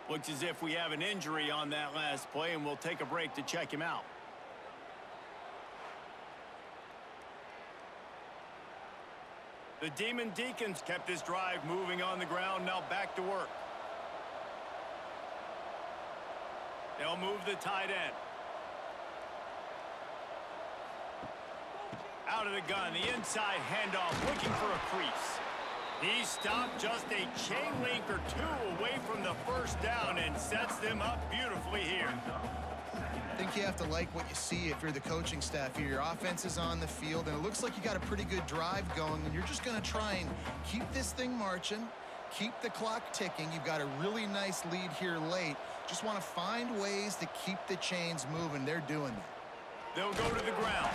Looks as if we have an injury on that last play, and we'll take a break to check him out. The Demon Deacons kept this drive moving on the ground. Now back to work. They'll move the tight end. Out of the gun, the inside handoff, looking for a crease. He stopped just a chain link or two away from the first down and sets them up beautifully here. I think you have to like what you see if you're the coaching staff here. Your offense is on the field, and it looks like you got a pretty good drive going, and you're just going to try and keep this thing marching, keep the clock ticking. You've got a really nice lead here late. Just want to find ways to keep the chains moving. They're doing that. They'll go to the ground.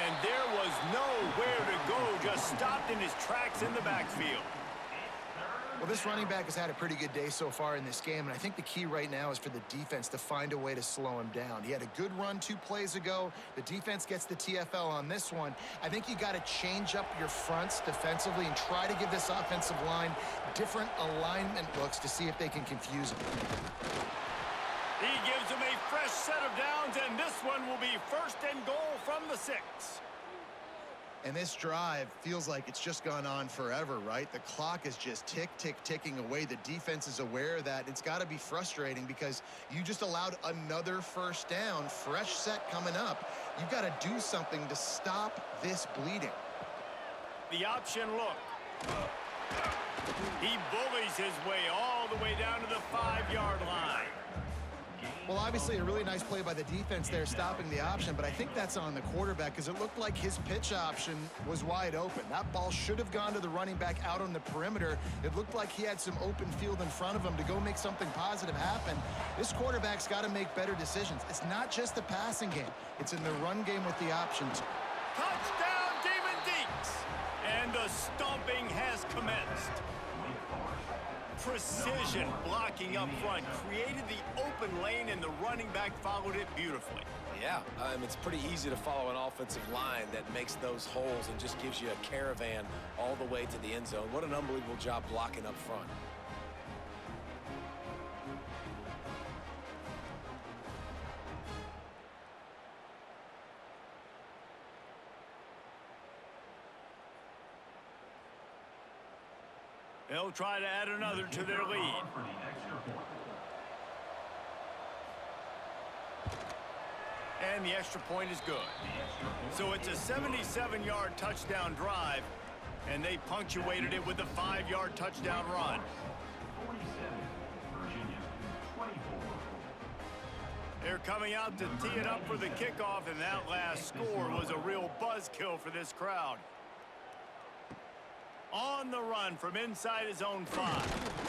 And there was nowhere to go, just stopped in his tracks in the backfield. Well, this running back has had a pretty good day so far in this game, and I think the key right now is for the defense to find a way to slow him down. He had a good run 2 plays ago. The defense gets the TFL on this one. I think you got to change up your fronts defensively and try to give this offensive line different alignment looks to see if they can confuse him. He gives them a fresh set of downs, and this one will be 1st and goal from the 6. And this drive feels like it's just gone on forever, right? The clock is just ticking away. The defense is aware of that. It's got to be frustrating because you just allowed another 1st down, fresh set coming up. You've got to do something to stop this bleeding. The option look. He bullies his way all the way down to the 5-yard line. Well, obviously a really nice play by the defense there stopping the option, but I think that's on the quarterback because it looked like his pitch option was wide open. That ball should have gone to the running back out on the perimeter. It looked like he had some open field in front of him to go make something positive happen. This quarterback's got to make better decisions. It's not just the passing game. It's in the run game with the options. Touchdown, Demon Deacons! And the stomping has commenced. Precision blocking up front created the open lane, and the running back followed it beautifully. Yeah, it's pretty easy to follow an offensive line that makes those holes and just gives you a caravan all the way to the end zone. What an unbelievable job blocking up front. They'll try to add another to their lead. And the extra point is good. So it's a 77-yard touchdown drive, and they punctuated it with a 5-yard touchdown run. 47, Virginia, 24. They're coming out to tee it up for the kickoff, and that last score was a real buzzkill for this crowd. On the run from inside his own 5.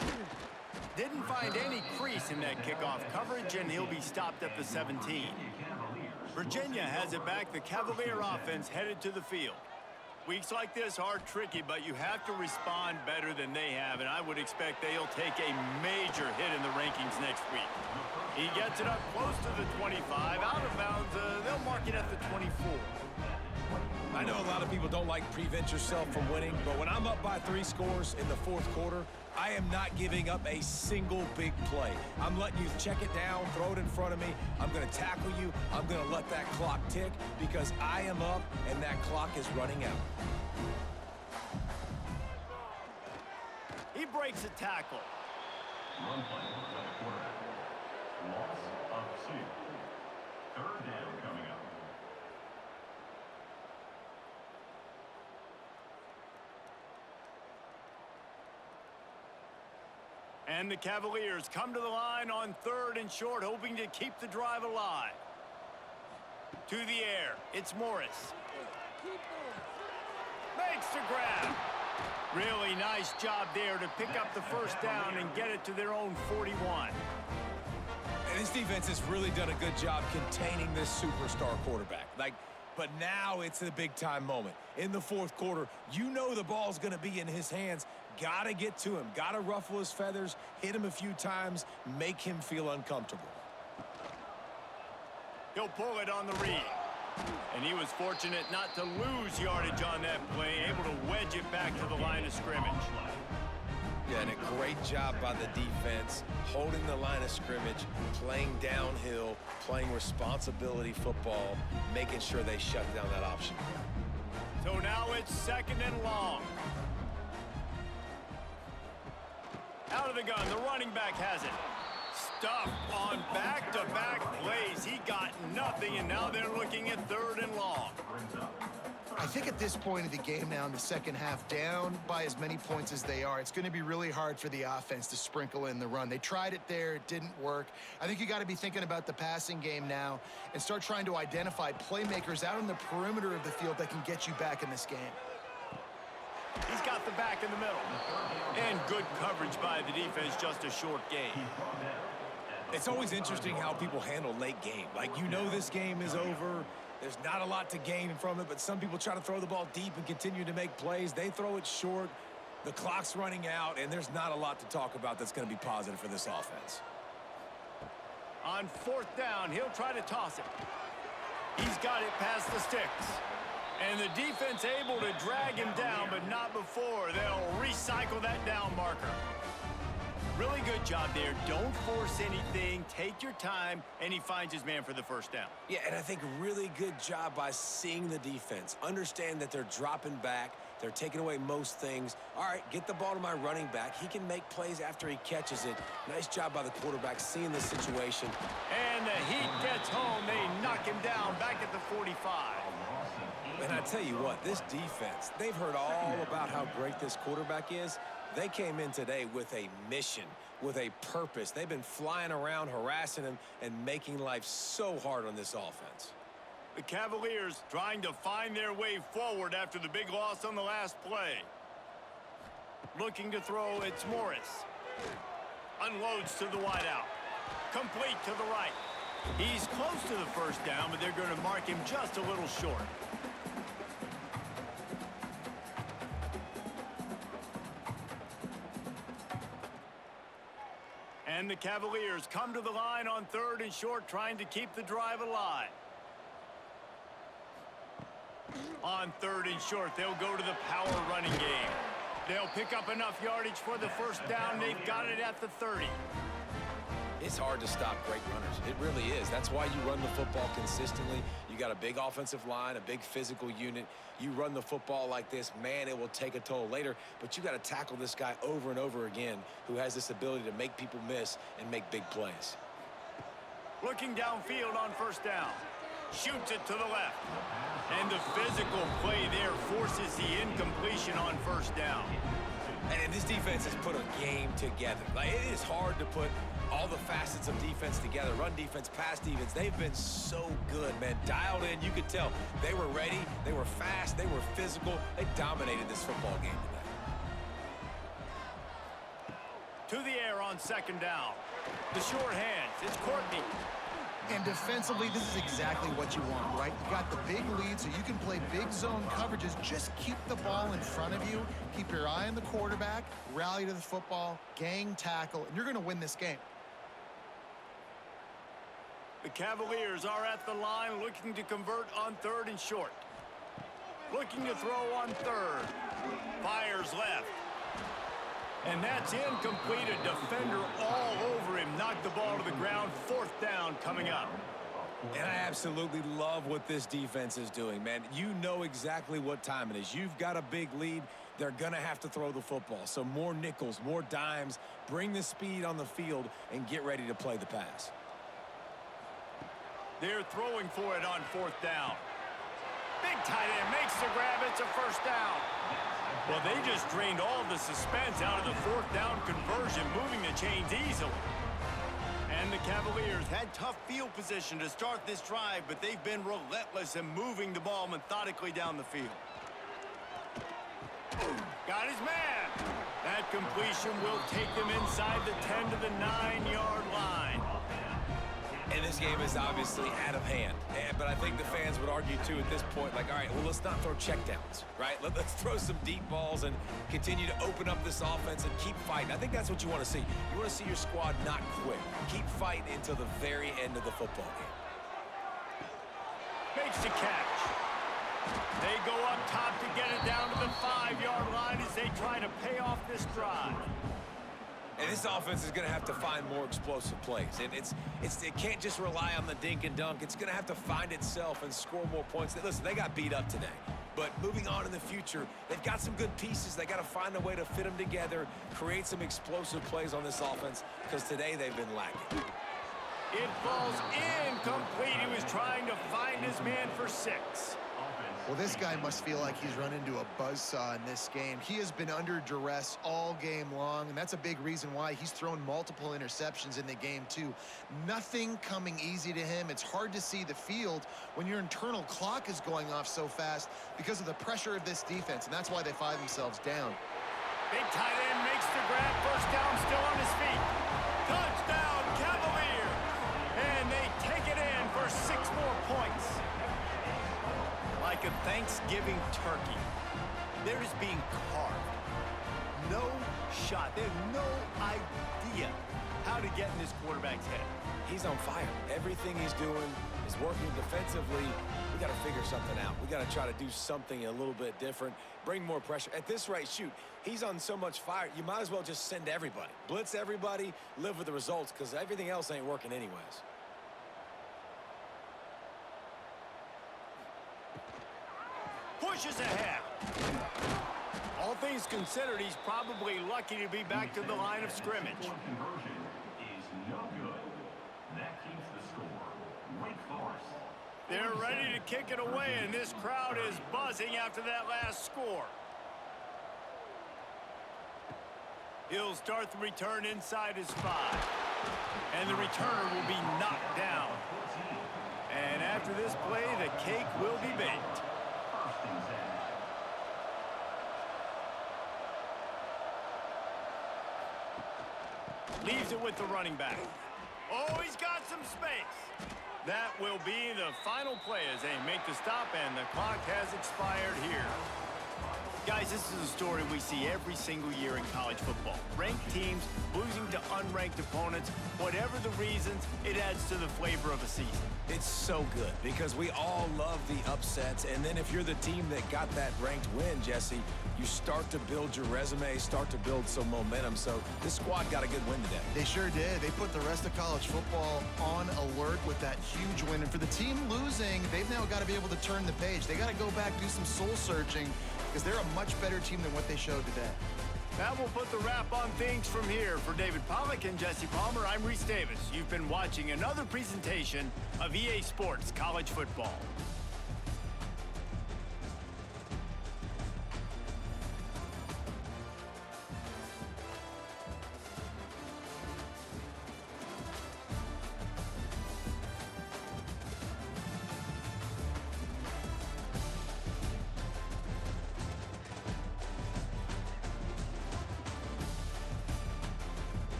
Didn't find any crease in that kickoff coverage, and he'll be stopped at the 17. Virginia has it back. The Cavalier offense headed to the field. Weeks like this are tricky, but you have to respond better than they have, and I would expect they'll take a major hit in the rankings next week. He gets it up close to the 25. Out of bounds, they'll mark it at the 24. I know a lot of people don't like prevent yourself from winning, but when I'm up by 3 scores in the 4th quarter, I am not giving up a single big play. I'm letting you check it down, throw it in front of me. I'm going to tackle you. I'm going to let that clock tick because I am up and that clock is running out. He breaks a tackle. Run play by the quarterback. Loss of 2. 3rd down coming up. And the Cavaliers come to the line on 3rd and short, hoping to keep the drive alive. To the air, it's Morris. Makes the grab. Really nice job there to pick up the 1st down and get it to their own 41. And this defense has really done a good job containing this superstar quarterback. But now it's a big-time moment. In the 4th quarter, you know the ball's going to be in his hands. Got to get to him. Got to ruffle his feathers, hit him a few times, make him feel uncomfortable. He'll pull it on the read. And he was fortunate not to lose yardage on that play, able to wedge it back to the line of scrimmage. Yeah, and a great job by the defense, holding the line of scrimmage, playing downhill, playing responsibility football, making sure they shut down that option. So now it's 2nd and long. Out of the gun, the running back has it. Stuffed on back-to-back plays. He got nothing, and now they're looking at 3rd and long. I think at this point of the game now in the second half, down by as many points as they are, it's going to be really hard for the offense to sprinkle in the run. They tried it there. It didn't work. I think you got to be thinking about the passing game now and start trying to identify playmakers out on the perimeter of the field that can get you back in this game. He's got the back in the middle. And good coverage by the defense, just a short gain. It's always interesting how people handle late game. Like, you know this game is over. There's not a lot to gain from it, but some people try to throw the ball deep and continue to make plays. They throw it short. The clock's running out, and there's not a lot to talk about that's going to be positive for this offense. On 4th down, he'll try to toss it. He's got it past the sticks. And the defense able to drag him down, but not before. They'll recycle that down marker. Really good job there. Don't force anything. Take your time, and he finds his man for the 1st down. Yeah, and I think really good job by seeing the defense. Understand that they're dropping back. They're taking away most things. All right, get the ball to my running back. He can make plays after he catches it. Nice job by the quarterback seeing the situation. And the heat gets home. They knock him down back at the 45. And I tell you what, this defense, they've heard all about how great this quarterback is. They came in today with a mission, with a purpose. They've been flying around, harassing him, and making life so hard on this offense. The Cavaliers trying to find their way forward after the big loss on the last play. Looking to throw, it's Morris. Unloads to the wideout. Complete to the right. He's close to the 1st down, but they're going to mark him just a little short. And the Cavaliers come to the line on 3rd and short, trying to keep the drive alive. On 3rd and short, they'll go to the power running game. They'll pick up enough yardage for the 1st down. They've got it at the 30. It's hard to stop great runners. It really is. That's why you run the football consistently. You got a big offensive line, a big physical unit. You run the football like this, man, it will take a toll later. But you got to tackle this guy over and over again who has this ability to make people miss and make big plays. Looking downfield on 1st down. Shoots it to the left. And the physical play there forces the incompletion on 1st down. And this defense has put a game together. Like, it is hard to put all the facets of defense together. Run defense, pass defense. They've been so good, man. Dialed in. You could tell they were ready. They were fast. They were physical. They dominated this football game today. To the air on 2nd down. The short hands. It's Courtney. And defensively, this is exactly what you want, right? You got the big lead, so you can play big zone coverages. Just keep the ball in front of you. Keep your eye on the quarterback. Rally to the football. Gang tackle. And you're going to win this game. The Cavaliers are at the line looking to convert on 3rd and short. Looking to throw on 3rd. Fires left. And that's incomplete. A defender all over him. Knocked the ball to the ground. 4th down coming up. And I absolutely love what this defense is doing, man. You know exactly what time it is. You've got a big lead. They're going to have to throw the football. So more nickels, more dimes. Bring the speed on the field and get ready to play the pass. They're throwing for it on 4th down. Big tight end makes the grab. It's a 1st down. Well, they just drained all the suspense out of the 4th down conversion, moving the chains easily. And the Cavaliers had tough field position to start this drive, but they've been relentless in moving the ball methodically down the field. Got his man. That completion will take them inside the 10 to the 9-yard line. And this game is obviously out of hand. But I think the fans would argue, too, at this point, like, all right, well, let's not throw checkdowns, right? Let's throw some deep balls and continue to open up this offense and keep fighting. I think that's what you want to see. You want to see your squad not quit. Keep fighting until the very end of the football game. Makes the catch. They go up top to get it down to the 5-yard line as they try to pay off this drive. And this offense is going to have to find more explosive plays. And it can't just rely on the dink and dunk. It's going to have to find itself and score more points. Listen, they got beat up today. But moving on in the future, they've got some good pieces. They got to find a way to fit them together, create some explosive plays on this offense, because today they've been lacking. It falls incomplete. He was trying to find his man for 6. Well, this guy must feel like he's run into a buzzsaw in this game. He has been under duress all game long, and that's a big reason why he's thrown multiple interceptions in the game, too. Nothing coming easy to him. It's hard to see the field when your internal clock is going off so fast because of the pressure of this defense, and that's why they find themselves down. Big tight end makes the grab. First down, still on his feet. Touchdown, Cavaliers! And they take it in for 6 more points. Like a Thanksgiving turkey, they're just being carved. No shot. They have no idea how to get in this quarterback's head. He's on fire. Everything he's doing is working defensively. We got to figure something out. We got to try to do something a little bit different, bring more pressure. At this rate, shoot, he's on so much fire, you might as well just send everybody. Blitz everybody, live with the results, because everything else ain't working anyways. Pushes ahead. All things considered, he's probably lucky to be back to the line of scrimmage. Conversion is no good. That keeps the score. Wake Forest. They're ready to kick it away, and this crowd is buzzing after that last score. He'll start the return inside his 5. And the returner will be knocked down. And after this play, the cake will be baked. Leaves it with the running back. Oh, he's got some space. That will be the final play as they make the stop, and the clock has expired here. Guys, this is a story we see every single year in college football. Ranked teams losing to unranked opponents. Whatever the reasons, it adds to the flavor of a season. It's so good because we all love the upsets, and then if you're the team that got that ranked win, Jesse, you start to build your resume, start to build some momentum. So this squad got a good win today. They sure did. They put the rest of college football on alert with that huge win. And for the team losing, they've now got to be able to turn the page. They got to go back, do some soul searching, because they're a much better team than what they showed today. That will put the wrap on things from here. For David Pollack and Jesse Palmer, I'm Reese Davis. You've been watching another presentation of EA Sports College Football.